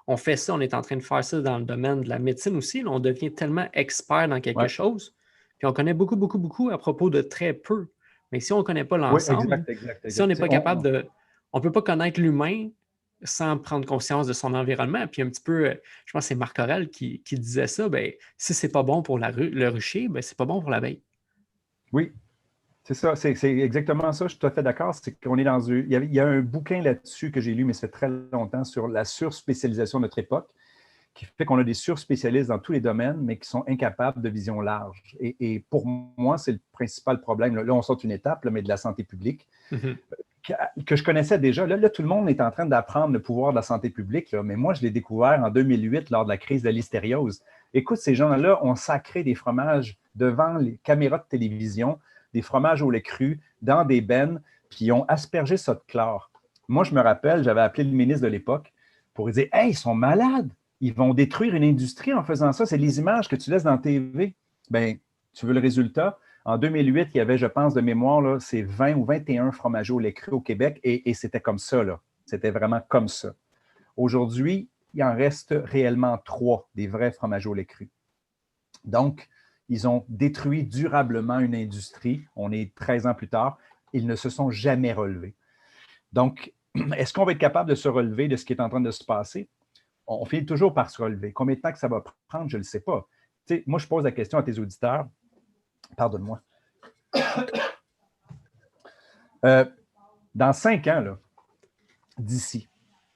On fait ça, on est en train de faire ça dans le domaine de la médecine aussi. Là, on devient tellement expert dans quelque chose. Puis on connaît beaucoup, beaucoup, beaucoup à propos de très peu. Mais si on ne connaît pas l'ensemble, si on n'est pas capable de. On ne peut pas connaître l'humain sans prendre conscience de son environnement. Puis un petit peu, je pense que c'est Marc Aurèle qui disait ça, ben, si c'est pas bon pour le rucher, ben, c'est pas bon pour l'abeille. Oui, c'est ça. C'est exactement ça. Je suis tout à fait d'accord. C'est qu'on est dans il y a un bouquin là-dessus que j'ai lu, mais ça fait très longtemps, sur la surspécialisation de notre époque, qui fait qu'on a des surspécialistes dans tous les domaines, mais qui sont incapables de vision large. Et pour moi, c'est le principal problème. Là, on saute une étape, là, mais de la santé publique, que je connaissais déjà. Là, tout le monde est en train d'apprendre le pouvoir de la santé publique, là, mais moi, je l'ai découvert en 2008 lors de la crise de la listériose. Écoute, ces gens-là ont sacré des fromages devant les caméras de télévision, des fromages au lait cru, dans des bennes, puis ils ont aspergé ça de chlore. Moi, je me rappelle, j'avais appelé le ministre de l'époque pour lui dire « Hey, ils sont malades! Ils vont détruire une industrie en faisant ça. C'est les images que tu laisses dans la TV. » Bien, tu veux le résultat? En 2008, il y avait, je pense, de mémoire, là, c'est 20 ou 21 fromagers au lait cru au Québec et c'était comme ça. Là. C'était vraiment comme ça. Aujourd'hui, il en reste réellement 3 des vrais fromagers au lait cru. Donc, ils ont détruit durablement une industrie. On est 13 ans plus tard. Ils ne se sont jamais relevés. Donc, est-ce qu'on va être capable de se relever de ce qui est en train de se passer? On finit toujours par se relever. Combien de temps que ça va prendre, je ne le sais pas. Tu sais, moi, je pose la question à tes auditeurs. Pardonne-moi. Dans 5 ans, là, d'ici,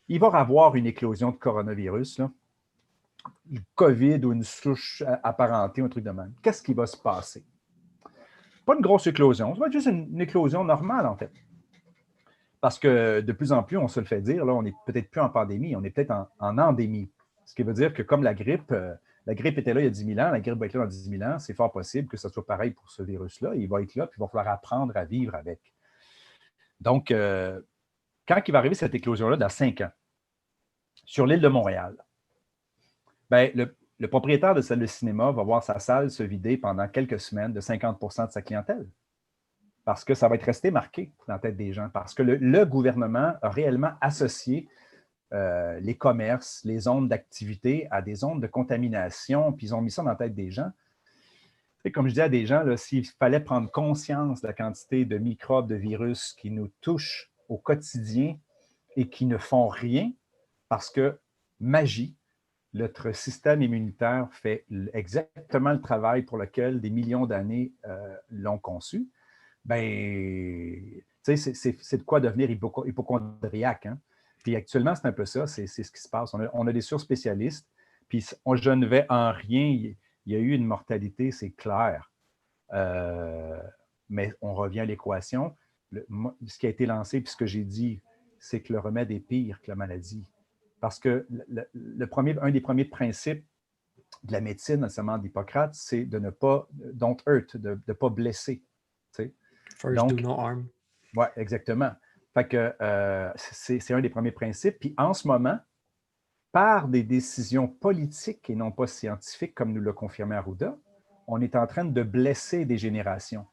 il va y avoir une éclosion de coronavirus, là, du COVID ou une souche apparentée, un truc de même. Qu'est-ce qui va se passer? Pas une grosse éclosion, ça va être juste une éclosion normale, en fait. Parce que de plus en plus, on se le fait dire, là, on n'est peut-être plus en pandémie, on est peut-être en endémie. Ce qui veut dire que comme la grippe était là il y a 10 000 ans, la grippe va être là dans 10 000 ans, c'est fort possible que ce soit pareil pour ce virus-là. Il va être là, puis il va falloir apprendre à vivre avec. Donc, quand il va arriver cette éclosion-là, dans 5 ans, sur l'île de Montréal, bien, le propriétaire de salle de cinéma va voir sa salle se vider pendant quelques semaines de 50 de sa clientèle. Parce que ça va être resté marqué dans la tête des gens. Parce que le gouvernement a réellement associé les commerces, les zones d'activité à des zones de contamination, puis ils ont mis ça dans la tête des gens. Et comme je dis à des gens, s'il fallait prendre conscience de la quantité de microbes, de virus qui nous touchent au quotidien et qui ne font rien, parce que magie, notre système immunitaire fait exactement le travail pour lequel des millions d'années l'ont conçu, bien, c'est de quoi devenir hypochondriaque. Hein? Puis actuellement, c'est un peu ça, c'est ce qui se passe. On a des surspécialistes, puis je ne vais en rien, il y a eu une mortalité, c'est clair. Mais on revient à l'équation. Ce qui a été lancé, puis ce que j'ai dit, c'est que le remède est pire que la maladie. Parce que un des premiers principes de la médecine, notamment d'Hippocrate, c'est de ne pas, don't hurt, de ne pas blesser. Tu sais. First, donc, do no harm. Oui, exactement. Fait que c'est un des premiers principes. Puis en ce moment, par des décisions politiques et non pas scientifiques, comme nous l'a confirmé Arruda, on est en train de blesser des générations.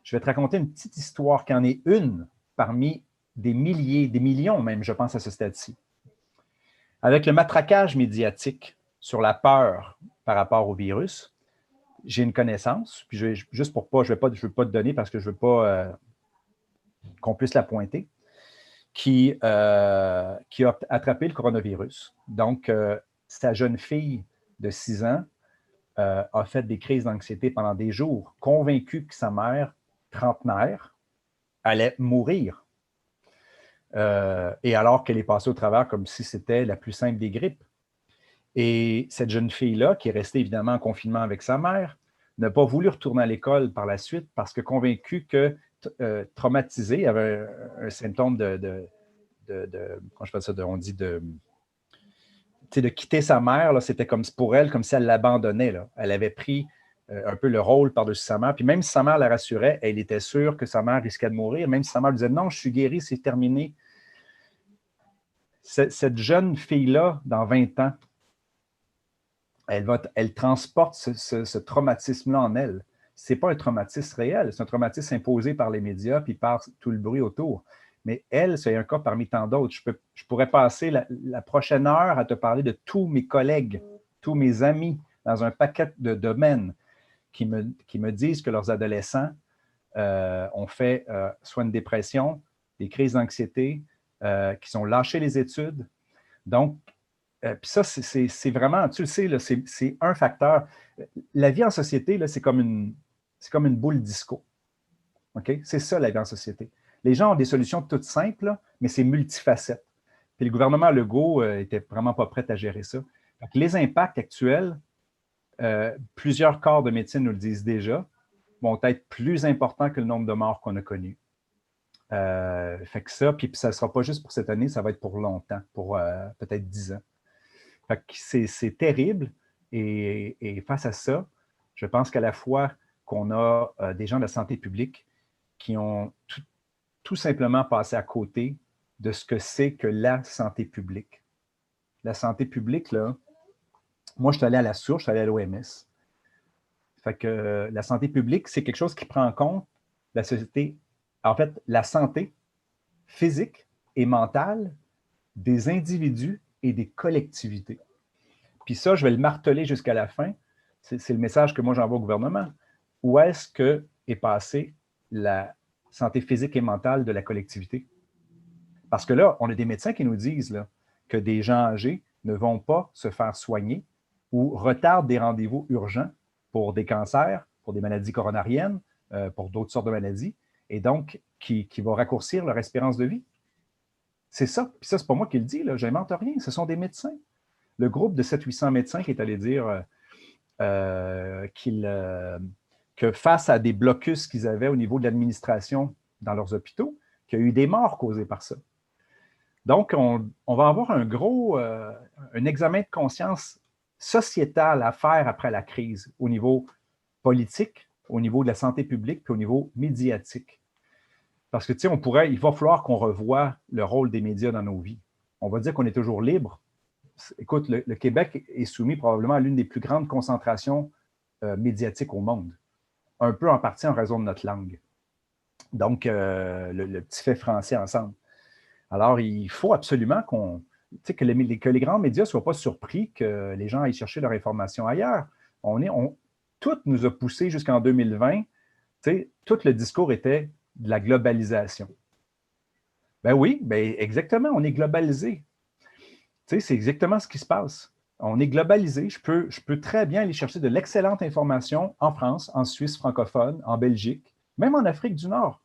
Je vais te raconter une petite histoire qui en est une parmi des milliers, des millions même, je pense, à ce stade-ci. Avec le matraquage médiatique sur la peur par rapport au virus, j'ai une connaissance, puis juste pour pas, je ne veux pas te donner parce que je ne veux pas qu'on puisse la pointer, qui a attrapé le coronavirus. Donc, sa jeune fille de 6 ans a fait des crises d'anxiété pendant des jours, convaincue que sa mère, trentenaire, allait mourir. Et alors qu'elle est passée au travers comme si c'était la plus simple des grippes. Et cette jeune fille-là, qui est restée évidemment en confinement avec sa mère, n'a pas voulu retourner à l'école par la suite parce que convaincue que traumatisée, avait un symptôme comment je fais ça, on dit de quitter sa mère, là, c'était comme pour elle, comme si elle l'abandonnait. Là. Elle avait pris un peu le rôle par-dessus sa mère. Puis même si sa mère la rassurait, elle était sûre que sa mère risquait de mourir. Même si sa mère lui disait « Non, je suis guérie, c'est terminé ». Cette jeune fille-là, dans 20 ans, elle transporte ce traumatisme-là en elle. Ce n'est pas un traumatisme réel, c'est un traumatisme imposé par les médias puis par tout le bruit autour. Mais elle, c'est un cas parmi tant d'autres. Je pourrais passer la prochaine heure à te parler de tous mes collègues, tous mes amis dans un paquet de domaines qui me disent que leurs adolescents ont fait soit une dépression, des crises d'anxiété, qui sont lâchés les études. Donc, puis ça, c'est vraiment, tu le sais, là, c'est un facteur. La vie en société, c'est comme une boule disco. Okay? C'est ça, la vie en société. Les gens ont des solutions toutes simples, là, mais c'est multifacette. Puis le gouvernement Legault n'était vraiment pas prêt à gérer ça. Donc, les impacts actuels, plusieurs corps de médecine nous le disent déjà, vont être plus importants que le nombre de morts qu'on a connus. Fait que ça, puis ça ne sera pas juste pour cette année, ça va être pour longtemps, pour peut-être 10 ans. Fait que c'est terrible. Et face à ça, je pense qu'à la fois qu'on a des gens de la santé publique qui ont tout simplement passé à côté de ce que c'est que la santé publique. La santé publique, là, moi, je suis allé à la source, je suis allé à l'OMS. Fait que la santé publique, c'est quelque chose qui prend en compte la société, en fait, la santé physique et mentale des individus et des collectivités. Puis ça, je vais le marteler jusqu'à la fin. C'est le message que moi j'envoie au gouvernement. Où est-ce que est passée la santé physique et mentale de la collectivité? Parce que là, on a des médecins qui nous disent là, que des gens âgés ne vont pas se faire soigner ou retardent des rendez-vous urgents pour des cancers, pour des maladies coronariennes, pour d'autres sortes de maladies, et donc qui vont raccourcir leur espérance de vie. C'est ça. Puis ça, c'est pas moi qui le dis, je n'invente rien. Ce sont des médecins. Le groupe de 700-800 médecins qui est allé dire que face à des blocus qu'ils avaient au niveau de l'administration dans leurs hôpitaux, qu'il y a eu des morts causées par ça. Donc, on va avoir un examen de conscience sociétal à faire après la crise au niveau politique, au niveau de la santé publique, puis au niveau médiatique. Parce que, tu sais, il va falloir qu'on revoie le rôle des médias dans nos vies. On va dire qu'on est toujours libre. Écoute, le Québec est soumis probablement à l'une des plus grandes concentrations médiatiques au monde, un peu en partie en raison de notre langue. Donc, le petit fait français ensemble. Alors, il faut absolument que les grands médias ne soient pas surpris que les gens aillent chercher leur information ailleurs. Tout nous a poussé jusqu'en 2020. Tout le discours était de la globalisation. Ben oui, ben exactement, on est globalisé. C'est exactement ce qui se passe. On est globalisé. Je peux très bien aller chercher de l'excellente information en France, en Suisse francophone, en Belgique, même en Afrique du Nord.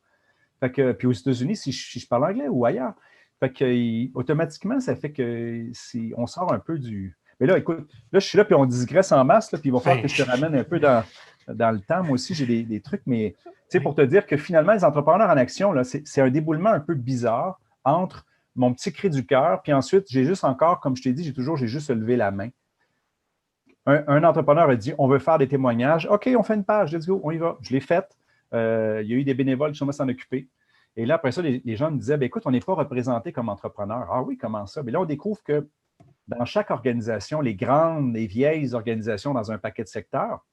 Fait que, puis aux États-Unis, si je parle anglais ou ailleurs. Fait que, automatiquement, ça fait que on sort un peu du... Mais là, écoute, là, je suis là, puis on digresse en masse, là, puis il va falloir que je te ramène un peu dans le temps. Moi aussi, j'ai des trucs, mais pour te dire que finalement, les entrepreneurs en action, là, c'est un déboulement un peu bizarre entre mon petit cri du cœur, puis ensuite, j'ai juste encore, comme je t'ai dit, j'ai juste levé la main. Un entrepreneur a dit, on veut faire des témoignages. OK, on fait une page, let's go, on y va. Je l'ai faite. Il y a eu des bénévoles qui sont s'en occuper. Et là, après ça, les gens me disaient, ben, écoute, on n'est pas représenté comme entrepreneur. Ah oui, comment ça? Mais là, on découvre que dans chaque organisation, les grandes et vieilles organisations dans un paquet de secteurs,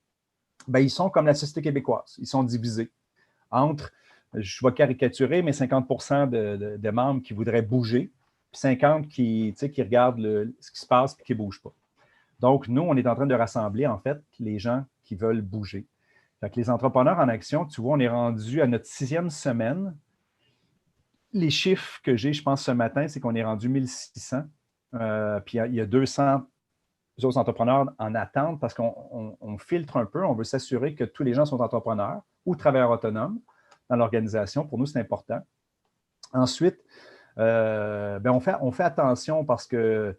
ben, ils sont comme la société québécoise. Ils sont divisés entre, je vais caricaturer, mais 50% de membres qui voudraient bouger, puis 50 qui regardent ce qui se passe et qui ne bougent pas. Donc, nous, on est en train de rassembler, en fait, les gens qui veulent bouger. Fait que les entrepreneurs en action, tu vois, on est rendu à notre 6e semaine. Les chiffres que j'ai, je pense, ce matin, c'est qu'on est rendu 1600. Puis il y a 200 autres entrepreneurs en attente parce qu'on filtre un peu. On veut s'assurer que tous les gens sont entrepreneurs ou travailleurs autonomes dans l'organisation. Pour nous, c'est important. Ensuite, on fait attention parce que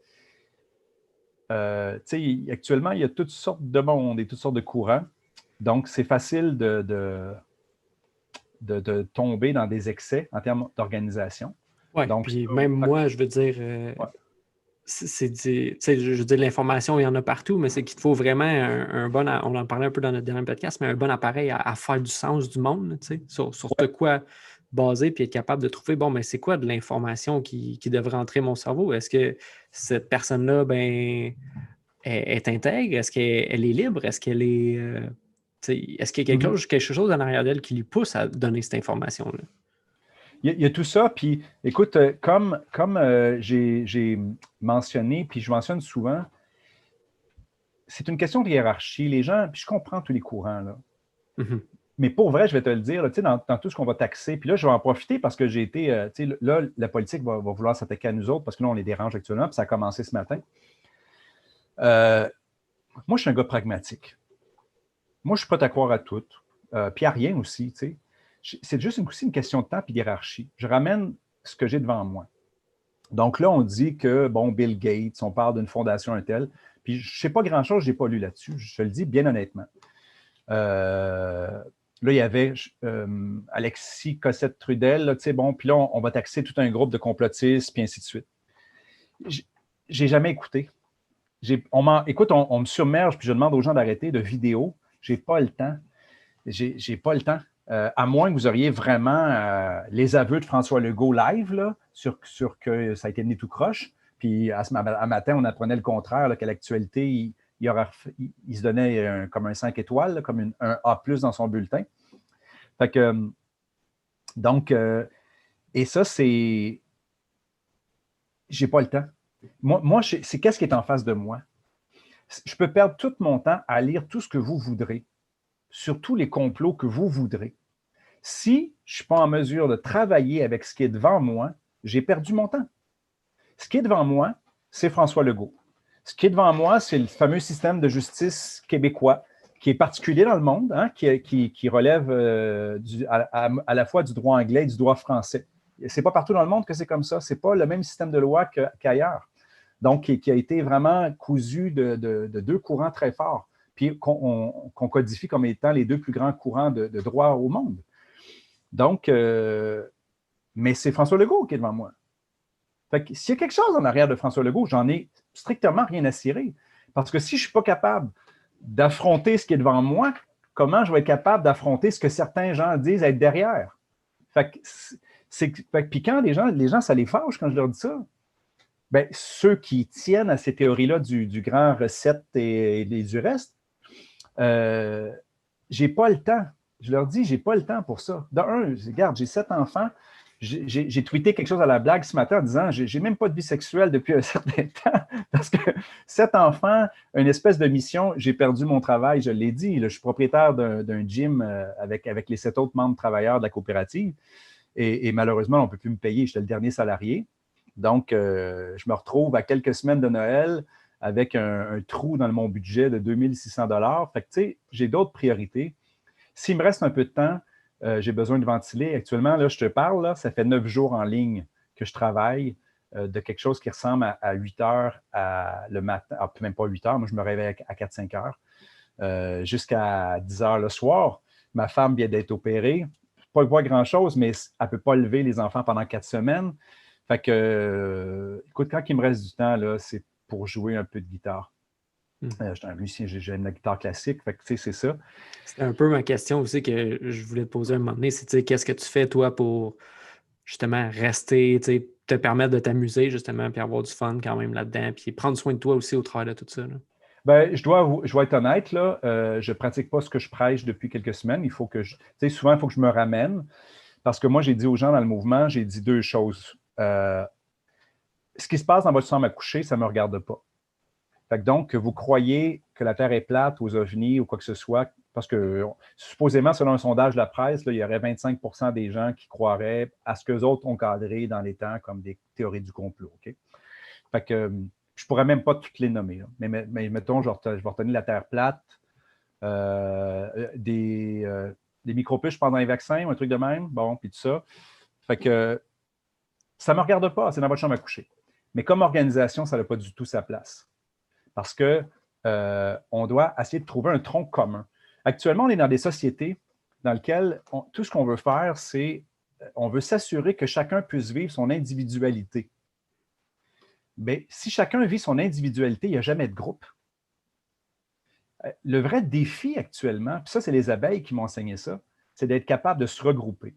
actuellement, il y a toutes sortes de monde et toutes sortes de courants. Donc, c'est facile de tomber dans des excès en termes d'organisation. Oui, puis même moi, je veux dire, je veux dire, l'information, il y en a partout, mais c'est qu'il te faut vraiment un bon, on en parlait un peu dans notre dernier podcast, mais un bon appareil à faire du sens du monde, sur de quoi baser, puis être capable de trouver, bon, mais c'est quoi de l'information qui devrait entrer mon cerveau? Est-ce que cette personne-là, est intègre? Est-ce qu'elle est libre? Est-ce qu'elle est... est-ce qu'il y a quelque chose en arrière d'elle qui lui pousse à donner cette information-là? Il y a tout ça, puis écoute, comme j'ai mentionné, puis je mentionne souvent, c'est une question de hiérarchie. Les gens, puis je comprends tous les courants, là. Mais pour vrai, je vais te le dire, dans tout ce qu'on va taxer, puis là, je vais en profiter parce que j'ai été, là, la politique va vouloir s'attaquer à nous autres parce que là, on les dérange actuellement, puis ça a commencé ce matin. Moi, je suis un gars pragmatique. Moi, je suis prêt à croire à tout, puis à rien aussi, tu sais. C'est juste aussi une question de temps et d'hiérarchie. Je ramène ce que j'ai devant moi. Donc là, on dit que, bon, Bill Gates, on parle d'une fondation un tel. Puis je ne sais pas grand-chose, je n'ai pas lu là-dessus, je te le dis bien honnêtement. Là, il y avait Alexis Cossette-Trudel, tu sais, bon, puis là, on va taxer tout un groupe de complotistes, puis ainsi de suite. J'ai jamais écouté. Écoute, on me submerge, puis je demande aux gens d'arrêter de vidéos. J'ai pas le temps. J'ai pas le temps. À moins que vous auriez vraiment les aveux de François Legault live, là, sur que ça a été mené tout croche. Puis à matin, on apprenait le contraire, là, qu'à l'actualité, il se donnait comme un 5 étoiles, là, comme un A+ dans son bulletin. Fait que, donc, et ça, c'est... J'ai pas le temps. Moi c'est qu'est-ce qui est en face de moi? Je peux perdre tout mon temps à lire tout ce que vous voudrez, sur tous les complots que vous voudrez. Si je ne suis pas en mesure de travailler avec ce qui est devant moi, j'ai perdu mon temps. Ce qui est devant moi, c'est François Legault. Ce qui est devant moi, c'est le fameux système de justice québécois, qui est particulier dans le monde, hein, qui relève à la fois du droit anglais et du droit français. Ce n'est pas partout dans le monde que c'est comme ça. Ce n'est pas le même système de loi qu'ailleurs. Donc, qui a été vraiment cousu de deux courants très forts, puis qu'on codifie comme étant les deux plus grands courants de droit au monde. Donc, mais c'est François Legault qui est devant moi. Fait que s'il y a quelque chose en arrière de François Legault, j'en ai strictement rien à cirer. Parce que si je ne suis pas capable d'affronter ce qui est devant moi, comment je vais être capable d'affronter ce que certains gens disent être derrière? Fait que, puis quand les gens, ça les fâche quand je leur dis ça. Bien, ceux qui tiennent à ces théories-là du grand recette et du reste, j'ai pas le temps. Je leur dis, j'ai pas le temps pour ça. Regarde, j'ai 7 enfants. J'ai tweeté quelque chose à la blague ce matin en disant, j'ai même pas de vie sexuelle depuis un certain temps parce que 7 enfants, une espèce de mission, j'ai perdu mon travail, je l'ai dit. Là, je suis propriétaire d'un gym avec les 7 autres membres travailleurs de la coopérative et malheureusement, on ne peut plus me payer. J'étais le dernier salarié. Donc, je me retrouve à quelques semaines de Noël avec un trou dans mon budget de 2600 $. Fait que, tu sais, j'ai d'autres priorités. S'il me reste un peu de temps, j'ai besoin de ventiler. Actuellement, là, je te parle, là, ça fait 9 jours en ligne que je travaille de quelque chose qui ressemble à 8 heures le matin. Ah, même pas 8 heures, moi, je me réveille à 4-5 heures jusqu'à 10 heures le soir. Ma femme vient d'être opérée. Pas grand-chose, mais elle ne peut pas lever les enfants pendant 4 semaines. Fait que, écoute, quand il me reste du temps, là, c'est pour jouer un peu de guitare. Je suis un musicien, j'aime la guitare classique, fait que, tu sais, c'est ça. C'était un peu ma question aussi que je voulais te poser un moment donné, c'est, tu sais, qu'est-ce que tu fais, toi, pour justement rester, tu sais, te permettre de t'amuser, justement, puis avoir du fun quand même là-dedans, puis prendre soin de toi aussi au travers de tout ça, là. Ben, je dois être honnête, là, je ne pratique pas ce que je prêche depuis quelques semaines. Il faut que tu sais, souvent, il faut que je me ramène, parce que moi, j'ai dit aux gens dans le mouvement, j'ai dit 2 choses. Ce qui se passe dans votre chambre à coucher, ça ne me regarde pas. Fait que donc, que vous croyez que la Terre est plate aux ovnis ou quoi que ce soit, parce que supposément, selon un sondage de la presse, là, il y aurait 25 % des gens qui croiraient à ce qu'eux autres ont cadré dans les temps comme des théories du complot. Okay? Fait que je ne pourrais même pas toutes les nommer. Là. Mais mettons, je vais retenir la Terre plate, des micropuces pendant les vaccins, un truc de même, bon, puis tout ça. Fait que ça ne me regarde pas, c'est dans votre chambre à coucher. Mais comme organisation, ça n'a pas du tout sa place. Parce qu'on doit essayer de trouver un tronc commun. Actuellement, on est dans des sociétés dans lesquelles tout ce qu'on veut faire, c'est on veut s'assurer que chacun puisse vivre son individualité. Mais si chacun vit son individualité, il n'y a jamais de groupe. Le vrai défi actuellement, puis ça, c'est les abeilles qui m'ont enseigné ça, c'est d'être capable de se regrouper.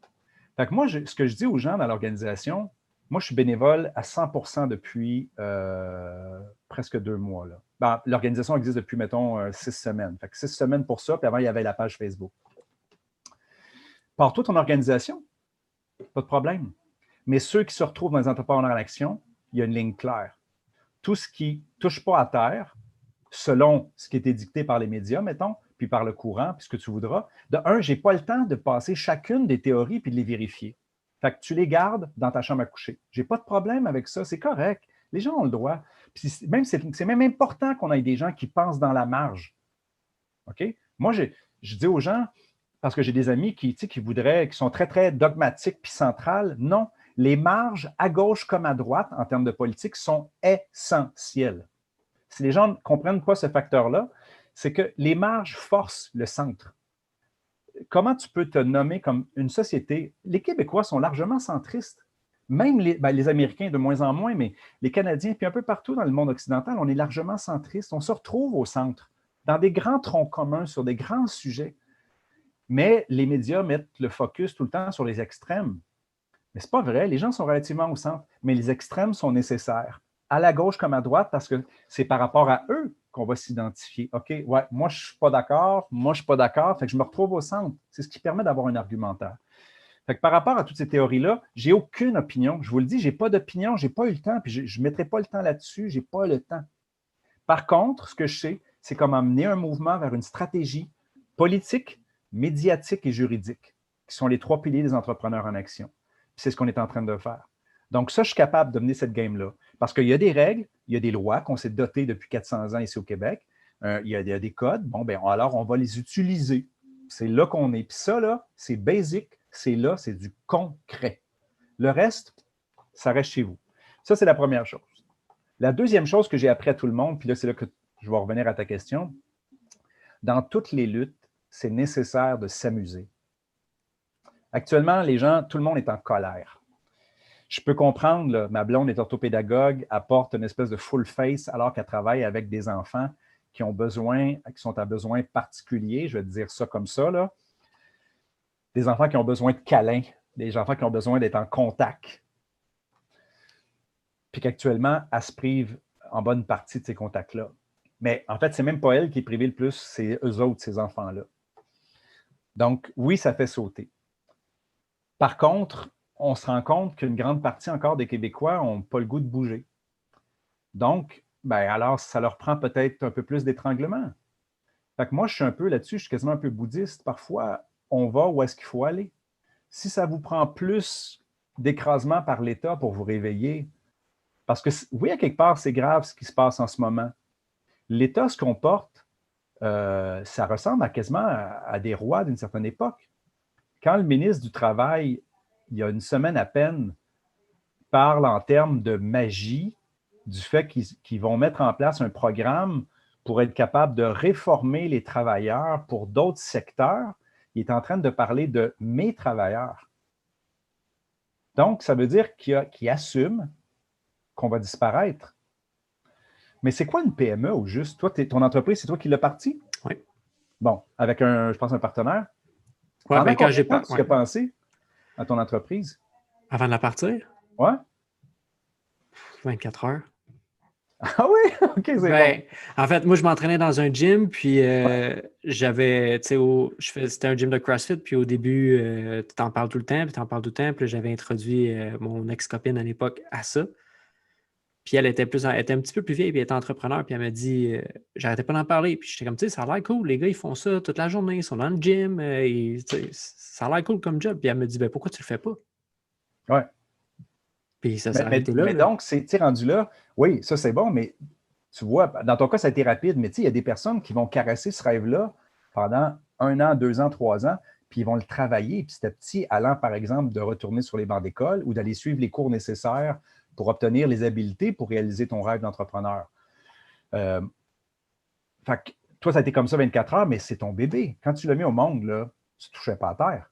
Fait que moi, ce que je dis aux gens dans l'organisation, moi, je suis bénévole à 100 % depuis presque 2 mois. Là. Ben, l'organisation existe depuis, mettons, 6 semaines. Fait que 6 semaines pour ça, puis avant, il y avait la page Facebook. Pars-toi ton organisation, pas de problème. Mais ceux qui se retrouvent dans les entrepreneurs en action, il y a une ligne claire. Tout ce qui ne touche pas à terre, selon ce qui a été dicté par les médias, mettons, puis par le courant, puis ce que tu voudras, de un, je n'ai pas le temps de passer chacune des théories puis de les vérifier. Fait que tu les gardes dans ta chambre à coucher. Je n'ai pas de problème avec ça, c'est correct. Les gens ont le droit. Puis c'est même important qu'on ait des gens qui pensent dans la marge. OK? Moi, je dis aux gens, parce que j'ai des amis qui sont très, très dogmatiques puis centrales, non, les marges à gauche comme à droite, en termes de politique, sont essentielles. si les gens ne comprennent pas ce facteur-là, c'est que les marges forcent le centre. Comment tu peux te nommer comme une société? Les Québécois sont largement centristes. Même les Américains de moins en moins, mais les Canadiens, puis un peu partout dans le monde occidental, on est largement centristes. On se retrouve au centre, dans des grands troncs communs, sur des grands sujets. Mais les médias mettent le focus tout le temps sur les extrêmes. Mais ce n'est pas vrai. Les gens sont relativement au centre, mais les extrêmes sont nécessaires, à la gauche comme à droite, parce que c'est par rapport à eux qu'on va s'identifier. OK, ouais, moi, je ne suis pas d'accord, moi, je ne suis pas d'accord, fait que je me retrouve au centre. C'est ce qui permet d'avoir un argumentaire. Fait que par rapport à toutes ces théories-là, je n'ai aucune opinion. Je vous le dis, je n'ai pas d'opinion, je n'ai pas eu le temps, puis je ne mettrai pas le temps là-dessus, je n'ai pas le temps. Par contre, ce que je sais, c'est comment amener un mouvement vers une stratégie politique, médiatique et juridique, qui sont les 3 piliers des entrepreneurs en action. Puis c'est ce qu'on est en train de faire. Donc ça, je suis capable de mener cette game-là. Parce qu'il y a des règles, il y a des lois qu'on s'est dotées depuis 400 ans ici au Québec. Il y a des codes. Bon, bien, alors on va les utiliser. C'est là qu'on est. Puis ça, là, c'est basic. C'est là, c'est du concret. Le reste, ça reste chez vous. Ça, c'est la première chose. La deuxième chose que j'ai appris à tout le monde, puis là, c'est là que je vais revenir à ta question. Dans toutes les luttes, c'est nécessaire de s'amuser. Actuellement, les gens, tout le monde est en colère. Je peux comprendre, là, ma blonde est orthopédagogue, apporte une espèce de full face alors qu'elle travaille avec des enfants qui sont à besoin particulier, je vais te dire ça comme ça, là. Des enfants qui ont besoin de câlins, des enfants qui ont besoin d'être en contact. Puis qu'actuellement, elle se prive en bonne partie de ces contacts-là. Mais en fait, c'est même pas elle qui est privée le plus, c'est eux autres, ces enfants-là. Donc, oui, ça fait sauter. Par contre, on se rend compte qu'une grande partie encore des Québécois n'ont pas le goût de bouger. Donc, ben alors, ça leur prend peut-être un peu plus d'étranglement. Fait que moi, je suis un peu là-dessus, je suis quasiment un peu bouddhiste. Parfois, on va où est-ce qu'il faut aller. Si ça vous prend plus d'écrasement par l'État pour vous réveiller, parce que oui, à quelque part, c'est grave ce qui se passe en ce moment. L'État se comporte, ça ressemble quasiment à des rois d'une certaine époque. Quand le ministre du Travail, il y a une semaine à peine, parle en termes de magie, du fait qu'ils vont mettre en place un programme pour être capable de réformer les travailleurs pour d'autres secteurs, il est en train de parler de mes travailleurs. Donc, ça veut dire qu'il assume qu'on va disparaître. Mais c'est quoi une PME au juste? Toi, ton entreprise, c'est toi qui l'as partie? Oui. Bon, avec je pense, un partenaire. Ouais, Pendant combien de temps tu ouais. as pensé à ton entreprise? Avant de la partir? Ouais. 24 heures. Ah oui? OK, c'est bon. En fait, moi, je m'entraînais dans un gym, puis j'avais, tu sais, c'était un gym de CrossFit, puis au début, tu t'en parles tout le temps, puis j'avais introduit mon ex-copine à l'époque à ça. Puis elle était un petit peu plus vieille, puis elle était entrepreneur, puis elle m'a dit, j'arrêtais pas d'en parler, puis j'étais comme, tu sais, ça a l'air cool, les gars, ils font ça toute la journée, ils sont dans le gym, ça a l'air cool comme job. Puis elle me dit, ben pourquoi tu le fais pas? Ouais. Puis ça s'est arrêté là. Mais donc, c'est rendu là, oui, ça c'est bon, mais tu vois, dans ton cas, ça a été rapide, mais tu sais, il y a des personnes qui vont caresser ce rêve-là pendant 1 an, 2 ans, 3 ans, puis ils vont le travailler petit à petit, allant, par exemple, de retourner sur les bancs d'école ou d'aller suivre les cours nécessaires pour obtenir les habiletés pour réaliser ton rêve d'entrepreneur. Fait que toi, ça a été comme ça 24 heures, mais c'est ton bébé. Quand tu l'as mis au monde, là, tu ne touchais pas à terre.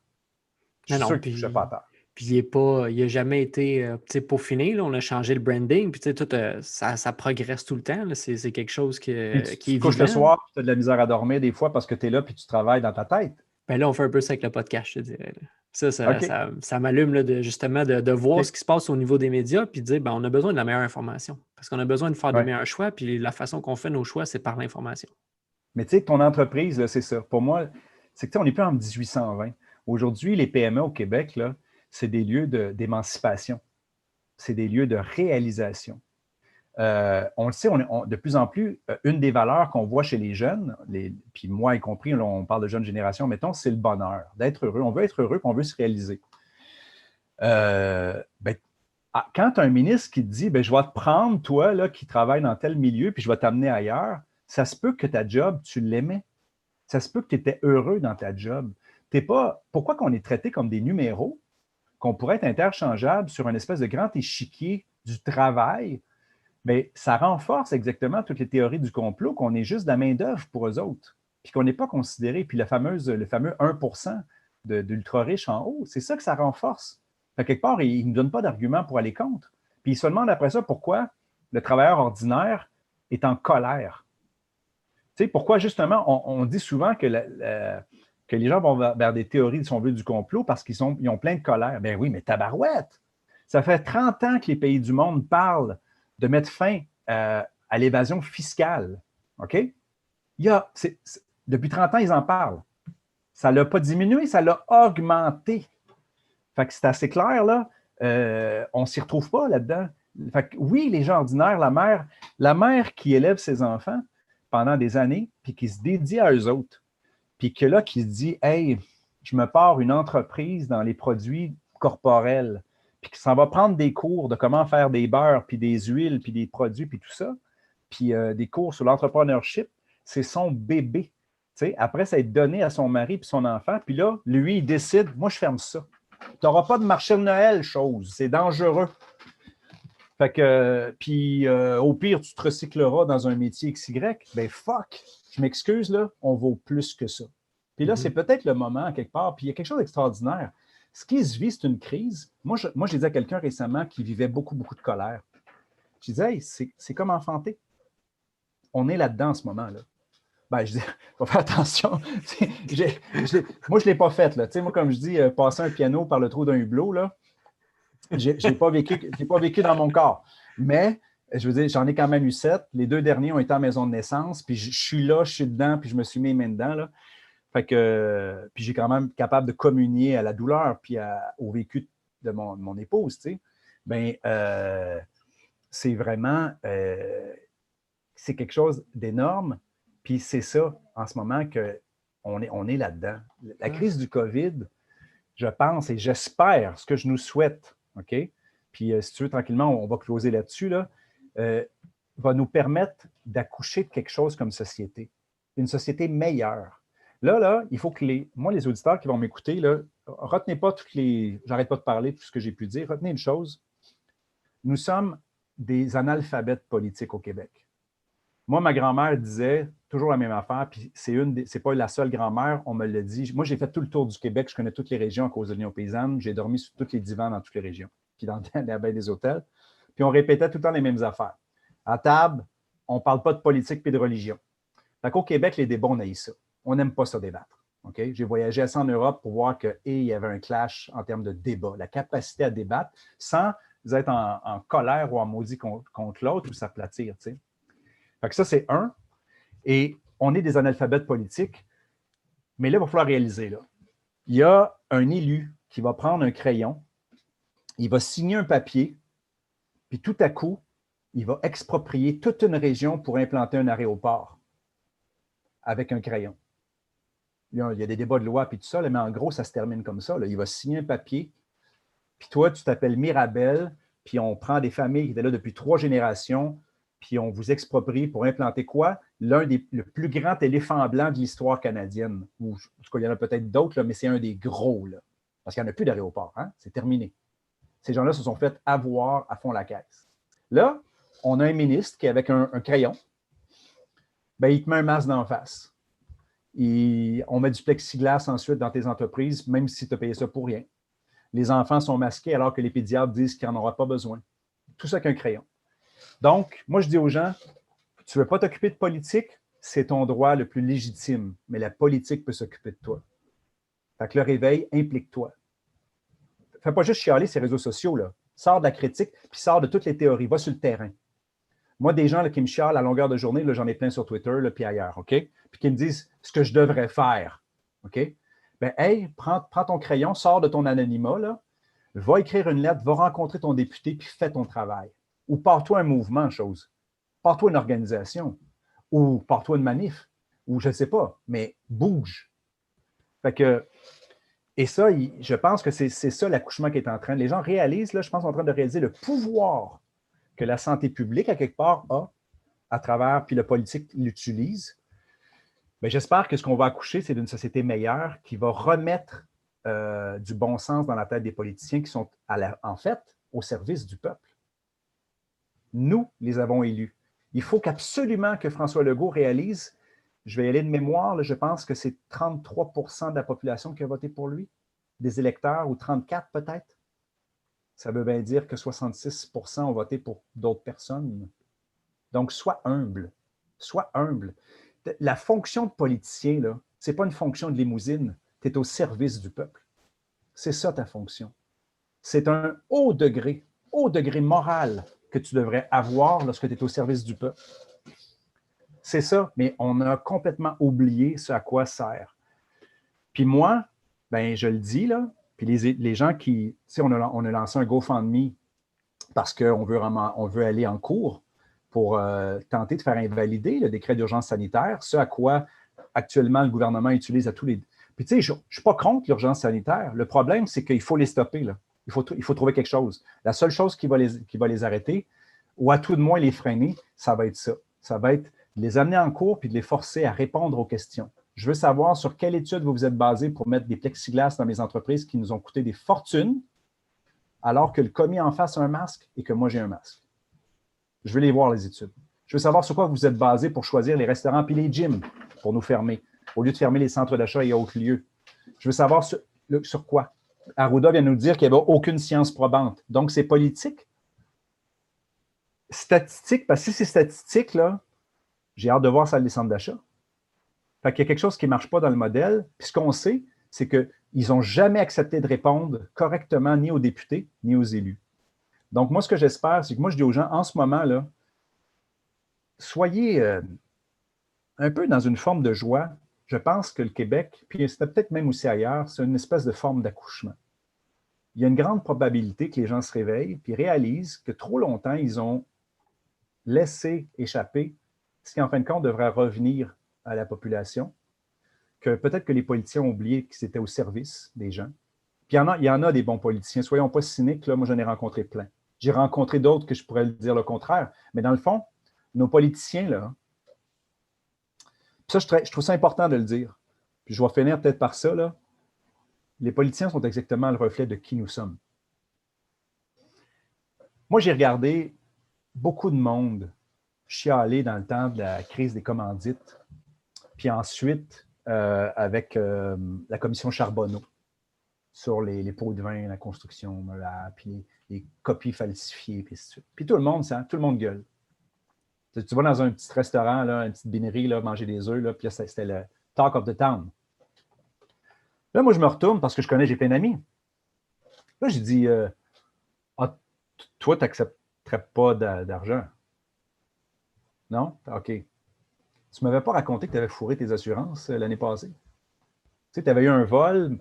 Je suis sûr que tu ne touchais pas à terre. Puis il n'a jamais été peaufiné. Là, on a changé le branding. Puis tout, ça progresse tout le temps. C'est quelque chose qui est tu couches vivant. Le soir, tu as de la misère à dormir des fois parce que tu es là puis tu travailles dans ta tête. Ben là, on fait un peu ça avec le podcast, je te dirais. Là. Ça m'allume là, justement de voir ce qui se passe au niveau des médias puis de dire ben, on a besoin de la meilleure information. Parce qu'on a besoin de faire des meilleurs choix. Puis la façon qu'on fait nos choix, c'est par l'information. Mais tu sais, ton entreprise, là, c'est ça. Pour moi, c'est que on n'est plus en 1820. Aujourd'hui, les PME au Québec, là, c'est des lieux d'émancipation. C'est des lieux de réalisation. On le sait, de plus en plus, une des valeurs qu'on voit chez les jeunes, puis moi y compris, là, on parle de jeunes générations, mettons, c'est le bonheur, d'être heureux. On veut être heureux, puis on veut se réaliser. Quand tu as un ministre qui te dit je vais te prendre, toi, là, qui travaille dans tel milieu, puis je vais t'amener ailleurs, ça se peut que ta job, tu l'aimais. Ça se peut que tu étais heureux dans ta job. Pourquoi qu'on est traité comme des numéros, qu'on pourrait être interchangeables sur une espèce de grand échiquier du travail, Mais ça renforce exactement toutes les théories du complot, qu'on est juste de la main-d'œuvre pour eux autres, puis qu'on n'est pas considéré. Puis le fameux 1% d'ultra-riches en haut, c'est ça que ça renforce. Fait quelque part, ils ne nous donnent pas d'argument pour aller contre. Puis ils se demandent après ça pourquoi le travailleur ordinaire est en colère. Tu sais, pourquoi justement, on dit souvent que les gens vont vers des théories, si on veut, du complot parce qu'ils ont plein de colère. Ben oui, mais tabarouette! Ça fait 30 ans que les pays du monde parlent de mettre fin à l'évasion fiscale. OK? Depuis 30 ans, ils en parlent. Ça ne l'a pas diminué, ça l'a augmenté. Fait que c'est assez clair, là. On ne s'y retrouve pas là-dedans. Fait que, oui, les gens ordinaires, la mère qui élève ses enfants pendant des années, puis qui se dédie à eux autres, puis que là, qui se dit, hey, je me pars une entreprise dans les produits corporels, puis qui s'en va prendre des cours de comment faire des beurres, puis des huiles, puis des produits, puis tout ça, puis des cours sur l'entrepreneurship, c'est son bébé. T'sais, après, ça va être donné à son mari puis son enfant, puis là, lui, il décide, moi, je ferme ça. Tu n'auras pas de marché de Noël, chose. C'est dangereux. Fait que, puis au pire, tu te recycleras dans un métier XY. Ben fuck, je m'excuse, là, on vaut plus que ça. Puis là, c'est peut-être le moment, quelque part, puis il y a quelque chose d'extraordinaire. Ce qui se vit, c'est une crise. Moi, j'ai dit à quelqu'un récemment qui vivait beaucoup, beaucoup de colère. Je disais, hey, c'est comme enfanter. On est là-dedans en ce moment-là. Ben, je dis, il faut faire attention. Moi, je ne l'ai pas fait. Là. Moi, comme je dis, passer un piano par le trou d'un hublot, là, je n'ai pas vécu dans mon corps. Mais, je veux dire, j'en ai quand même eu 7. Les 2 derniers ont été en maison de naissance. Puis je suis là, je suis dedans, puis je me suis mis les mains dedans. Là. Fait que, puis j'ai quand même capable de communier à la douleur, puis au vécu de mon épouse. Tu sais. Ben, c'est vraiment, c'est quelque chose d'énorme. Puis c'est ça, en ce moment, qu'on est là-dedans. La crise du COVID, je pense et j'espère, ce que je nous souhaite, OK? Puis si tu veux, tranquillement, on va closer là-dessus, là, va nous permettre d'accoucher de quelque chose comme société. Une société meilleure. Là, il faut que moi, les auditeurs qui vont m'écouter, là, retenez pas j'arrête pas de parler de tout ce que j'ai pu dire, retenez une chose. Nous sommes des analphabètes politiques au Québec. Moi, ma grand-mère disait toujours la même affaire, puis c'est pas la seule grand-mère, on me l'a dit. Moi, j'ai fait tout le tour du Québec, je connais toutes les régions à cause de l'Union paysanne, j'ai dormi sur tous les divans dans toutes les régions, puis dans la baie des hôtels, puis on répétait tout le temps les mêmes affaires. À table, on ne parle pas de politique puis de religion. Fait qu'au Québec, les débats, on haït ça. On n'aime pas ça débattre. Okay? J'ai voyagé assez en Europe pour voir qu'il y avait un clash en termes de débat, la capacité à débattre sans être en colère ou en maudit contre l'autre ou s'aplatir, tu sais. Fait que ça, c'est un. Et on est des analphabètes politiques. Mais là, il va falloir réaliser. Là. Il y a un élu qui va prendre un crayon, il va signer un papier, puis tout à coup, il va exproprier toute une région pour implanter un aéroport avec un crayon. Il y a des débats de loi puis tout ça, mais en gros, ça se termine comme ça. Là. Il va signer un papier, puis toi, tu t'appelles Mirabel, puis on prend des familles qui étaient là depuis 3 générations, puis on vous exproprie pour implanter quoi? Le plus grand éléphant blanc de l'histoire canadienne. Ou, en tout cas, il y en a peut-être d'autres, là, mais c'est un des gros. Là, parce qu'il n'y en a plus d'aéroport. Hein? C'est terminé. Ces gens-là se sont fait avoir à fond la caisse. Là, on a un ministre qui, avec un crayon, ben, il te met un masque d'en face. On met du plexiglas ensuite dans tes entreprises, même si tu as payé ça pour rien. Les enfants sont masqués alors que les pédiatres disent qu'ils n'en auront pas besoin. Tout ça avec un crayon. Donc, moi, je dis aux gens, tu ne veux pas t'occuper de politique, c'est ton droit le plus légitime, mais la politique peut s'occuper de toi. Fait que le réveil, implique-toi. Fais pas juste chialer ces réseaux sociaux, là. Sors de la critique, puis sors de toutes les théories, va sur le terrain. Moi, des gens là, qui me chialent à longueur de journée, là, j'en ai plein sur Twitter, là, puis ailleurs, OK? Puis qui me disent ce que je devrais faire, OK? Ben, hey, prends ton crayon, sors de ton anonymat, là, va écrire une lettre, va rencontrer ton député, puis fais ton travail. Ou pars-toi un mouvement, chose. Pars-toi une organisation. Ou pars-toi une manif. Ou je ne sais pas, mais bouge. Fait que, et ça, je pense que c'est ça l'accouchement qui est en train. Les gens réalisent, là, je pense, en train de réaliser le pouvoir que la santé publique, à quelque part, a à travers, puis le politique l'utilise. Bien, j'espère que ce qu'on va accoucher, c'est d'une société meilleure qui va remettre du bon sens dans la tête des politiciens qui sont, en fait, au service du peuple. Nous les avons élus. Il faut qu'absolument que François Legault réalise, je vais y aller de mémoire, là, je pense que c'est 33% de la population qui a voté pour lui, des électeurs, ou 34 peut-être. Ça veut bien dire que 66% ont voté pour d'autres personnes. Donc, sois humble. Sois humble. La fonction de politicien, ce n'est pas une fonction de limousine. Tu es au service du peuple. C'est ça ta fonction. C'est un haut degré moral que tu devrais avoir lorsque tu es au service du peuple. C'est ça, mais on a complètement oublié ce à quoi sert. Puis moi, ben, je le dis, là, puis les gens qui, tu sais, on a lancé un GoFundMe parce qu'on veut aller en cours pour tenter de faire invalider le décret d'urgence sanitaire, ce à quoi actuellement le gouvernement utilise à tous les... Puis tu sais, je ne suis pas contre l'urgence sanitaire. Le problème, c'est qu'il faut les stopper, là. Il faut trouver quelque chose. La seule chose qui va les arrêter, ou à tout de moins les freiner, ça va être ça. Ça va être de les amener en cours puis de les forcer à répondre aux questions. Je veux savoir sur quelle étude vous vous êtes basé pour mettre des plexiglas dans les entreprises qui nous ont coûté des fortunes, alors que le commis en face a un masque et que moi, j'ai un masque. Je veux les voir, les études. Je veux savoir sur quoi vous êtes basé pour choisir les restaurants puis les gyms pour nous fermer, au lieu de fermer les centres d'achat et autres lieux. Je veux savoir sur quoi. Arruda vient nous dire qu'il n'y avait aucune science probante. Donc, c'est politique. Statistique, parce que si c'est statistique, là, j'ai hâte de voir ça les centres d'achat. Fait qu'il y a quelque chose qui ne marche pas dans le modèle. Puis ce qu'on sait, c'est qu'ils n'ont jamais accepté de répondre correctement ni aux députés, ni aux élus. Donc, moi, ce que j'espère, c'est que moi, je dis aux gens, en ce moment, là, soyez un peu dans une forme de joie. Je pense que le Québec, puis c'était peut-être même aussi ailleurs, c'est une espèce de forme d'accouchement. Il y a une grande probabilité que les gens se réveillent puis réalisent que trop longtemps, ils ont laissé échapper ce qui, en fin de compte, devrait revenir à la population, que peut-être que les politiciens ont oublié qu'ils étaient au service des gens. Puis il y en a des bons politiciens. Soyons pas cyniques, là, moi, j'en ai rencontré plein. J'ai rencontré d'autres que je pourrais dire le contraire. Mais dans le fond, nos politiciens, là, ça, je trouve ça important de le dire. Puis je vais finir peut-être par ça, là. Les politiciens sont exactement le reflet de qui nous sommes. Moi, j'ai regardé beaucoup de monde chialer dans le temps de la crise des commandites, puis ensuite avec la commission Charbonneau sur les pots de vin, la construction, puis les copies falsifiées, puis tout. Puis tout le monde gueule. Tu vas dans un petit restaurant, là, une petite binerie, là, manger des œufs, là, puis là, c'était le talk of the town. Là, moi, je me retourne parce que j'ai plein d'amis. Là, j'ai dit, toi, tu n'accepterais pas d'argent. Non? OK. Tu ne m'avais pas raconté que tu avais fourré tes assurances l'année passée. Tu sais, tu avais eu un vol,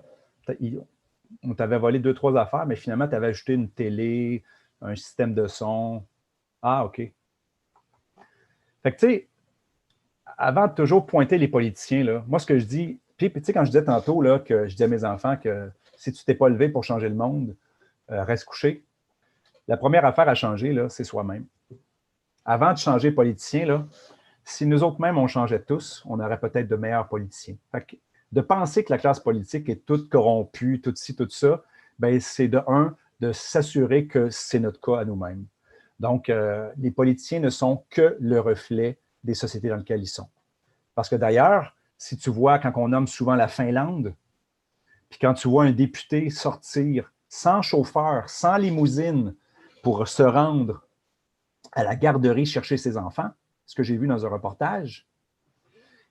on t'avait volé 2-3 affaires, mais finalement, tu avais ajouté une télé, un système de son. Ah, OK. Fait que, tu sais, avant de toujours pointer les politiciens, là, moi, ce que je dis, puis tu sais, quand je disais tantôt là, que je dis à mes enfants que si tu ne t'es pas levé pour changer le monde, reste couché. La première affaire à changer, là, c'est soi-même. Avant de changer politicien, là, si nous autres mêmes, on changeait tous, on aurait peut-être de meilleurs politiciens. Fait que, de penser que la classe politique est toute corrompue, tout ci, tout ça, ben, c'est de s'assurer que c'est notre cas à nous-mêmes. Donc, les politiciens ne sont que le reflet des sociétés dans lesquelles ils sont. Parce que d'ailleurs, si tu vois, quand on nomme souvent la Finlande, puis quand tu vois un député sortir sans chauffeur, sans limousine, pour se rendre à la garderie chercher ses enfants, ce que j'ai vu dans un reportage,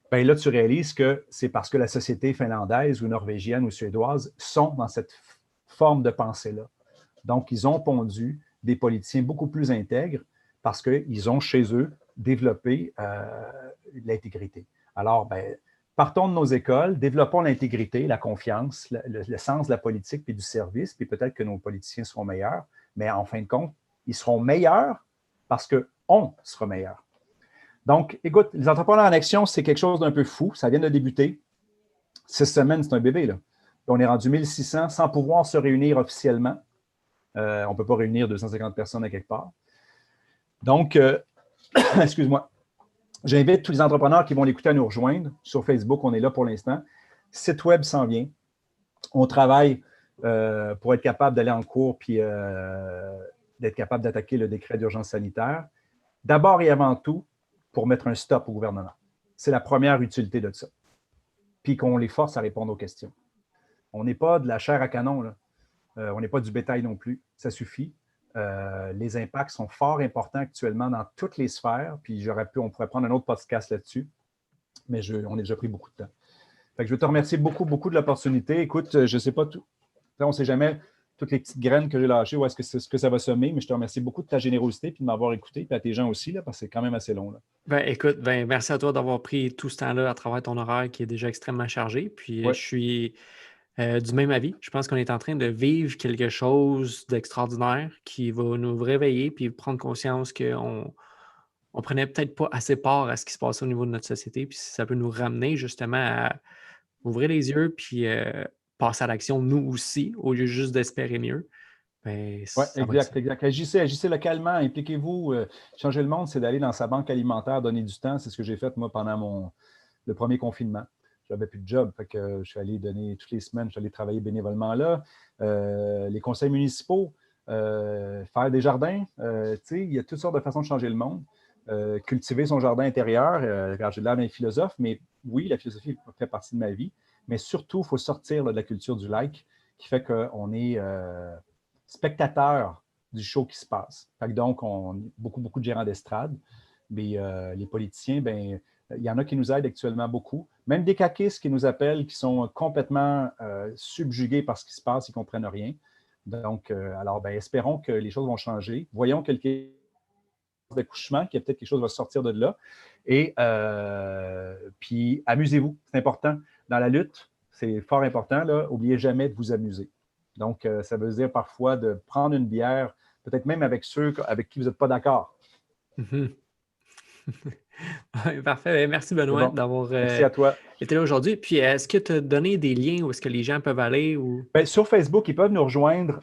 bien là, tu réalises que c'est parce que la société finlandaise ou norvégienne ou suédoise sont dans cette forme de pensée-là. Donc, ils ont pondu des politiciens beaucoup plus intègres parce qu'ils ont chez eux développé l'intégrité. Alors, ben, partons de nos écoles, développons l'intégrité, la confiance, le sens de la politique et du service, puis peut-être que nos politiciens seront meilleurs, mais en fin de compte, ils seront meilleurs parce qu'on sera meilleur. Donc, écoute, les entrepreneurs en action, c'est quelque chose d'un peu fou. Ça vient de débuter. 6 semaines, c'est un bébé, là. On est rendu 1600 sans pouvoir se réunir officiellement. On ne peut pas réunir 250 personnes à quelque part. Donc, excuse-moi, j'invite tous les entrepreneurs qui vont l'écouter à nous rejoindre. Sur Facebook, on est là pour l'instant. Site web s'en vient. On travaille pour être capable d'aller en cours puis d'être capable d'attaquer le décret d'urgence sanitaire, d'abord et avant tout pour mettre un stop au gouvernement. C'est la première utilité de ça. Puis qu'on les force à répondre aux questions. On n'est pas de la chair à canon, là. On n'est pas du bétail non plus. Ça suffit. Les impacts sont fort importants actuellement dans toutes les sphères, puis on pourrait prendre un autre podcast là-dessus, mais on a déjà pris beaucoup de temps. Fait que je veux te remercier beaucoup, beaucoup de l'opportunité. Écoute, je ne sais pas tout. On ne sait jamais toutes les petites graines que j'ai lâchées, où est-ce que ça va semer, mais je te remercie beaucoup de ta générosité et de m'avoir écouté, puis à tes gens aussi, là, parce que c'est quand même assez long. Là. Écoute, merci à toi d'avoir pris tout ce temps-là à travers ton horaire qui est déjà extrêmement chargé. Puis je suis du même avis. Je pense qu'on est en train de vivre quelque chose d'extraordinaire qui va nous réveiller puis prendre conscience qu'on ne prenait peut-être pas assez part à ce qui se passait au niveau de notre société. Puis ça peut nous ramener justement à ouvrir les yeux puis passer à l'action nous aussi, au lieu juste d'espérer mieux. Oui, exact. Agissez localement, impliquez-vous. Changer le monde, c'est d'aller dans sa banque alimentaire, donner du temps. C'est ce que j'ai fait, moi, pendant le premier confinement. J'avais plus de job, fait que je suis allé donner toutes les semaines, je suis allé travailler bénévolement là. Les conseils municipaux, faire des jardins, il y a toutes sortes de façons de changer le monde. Cultiver son jardin intérieur, car j'ai l'air d'un philosophe, mais oui, la philosophie fait partie de ma vie. Mais surtout, il faut sortir là, de la culture du like, qui fait qu'on est spectateur du show qui se passe. Fait que donc, on a beaucoup de gérants d'estrade, mais les politiciens, il y en a qui nous aident actuellement beaucoup. Même des caquistes qui nous appellent, qui sont complètement subjugués par ce qui se passe, ils ne comprennent rien. Donc, espérons que les choses vont changer. Voyons quelques d'accouchement, qu'il y a peut-être quelque chose qui va sortir de là. Et puis, amusez-vous, c'est important. Dans la lutte, c'est fort important, là. N'oubliez jamais de vous amuser. Donc, ça veut dire parfois de prendre une bière, peut-être même avec ceux avec qui vous n'êtes pas d'accord. Parfait. Merci, Benoît, d'avoir Merci à toi. été là aujourd'hui. Puis, est-ce que tu as donné des liens où est-ce que les gens peuvent aller? Ou... Sur Facebook, ils peuvent nous rejoindre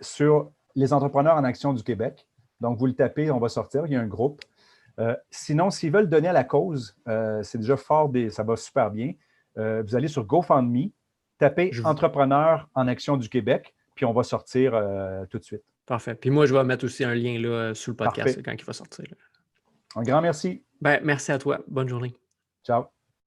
sur les entrepreneurs en action du Québec. Donc, vous le tapez, on va sortir. Il y a un groupe. Sinon, s'ils veulent donner à la cause, c'est déjà fort, ça va super bien. Vous allez sur GoFundMe, tapez Entrepreneurs en action du Québec, puis on va sortir tout de suite. Parfait. Puis moi, je vais mettre aussi un lien là, sous le podcast quand il va sortir. Là. Un grand merci. Merci à toi. Bonne journée. Ciao.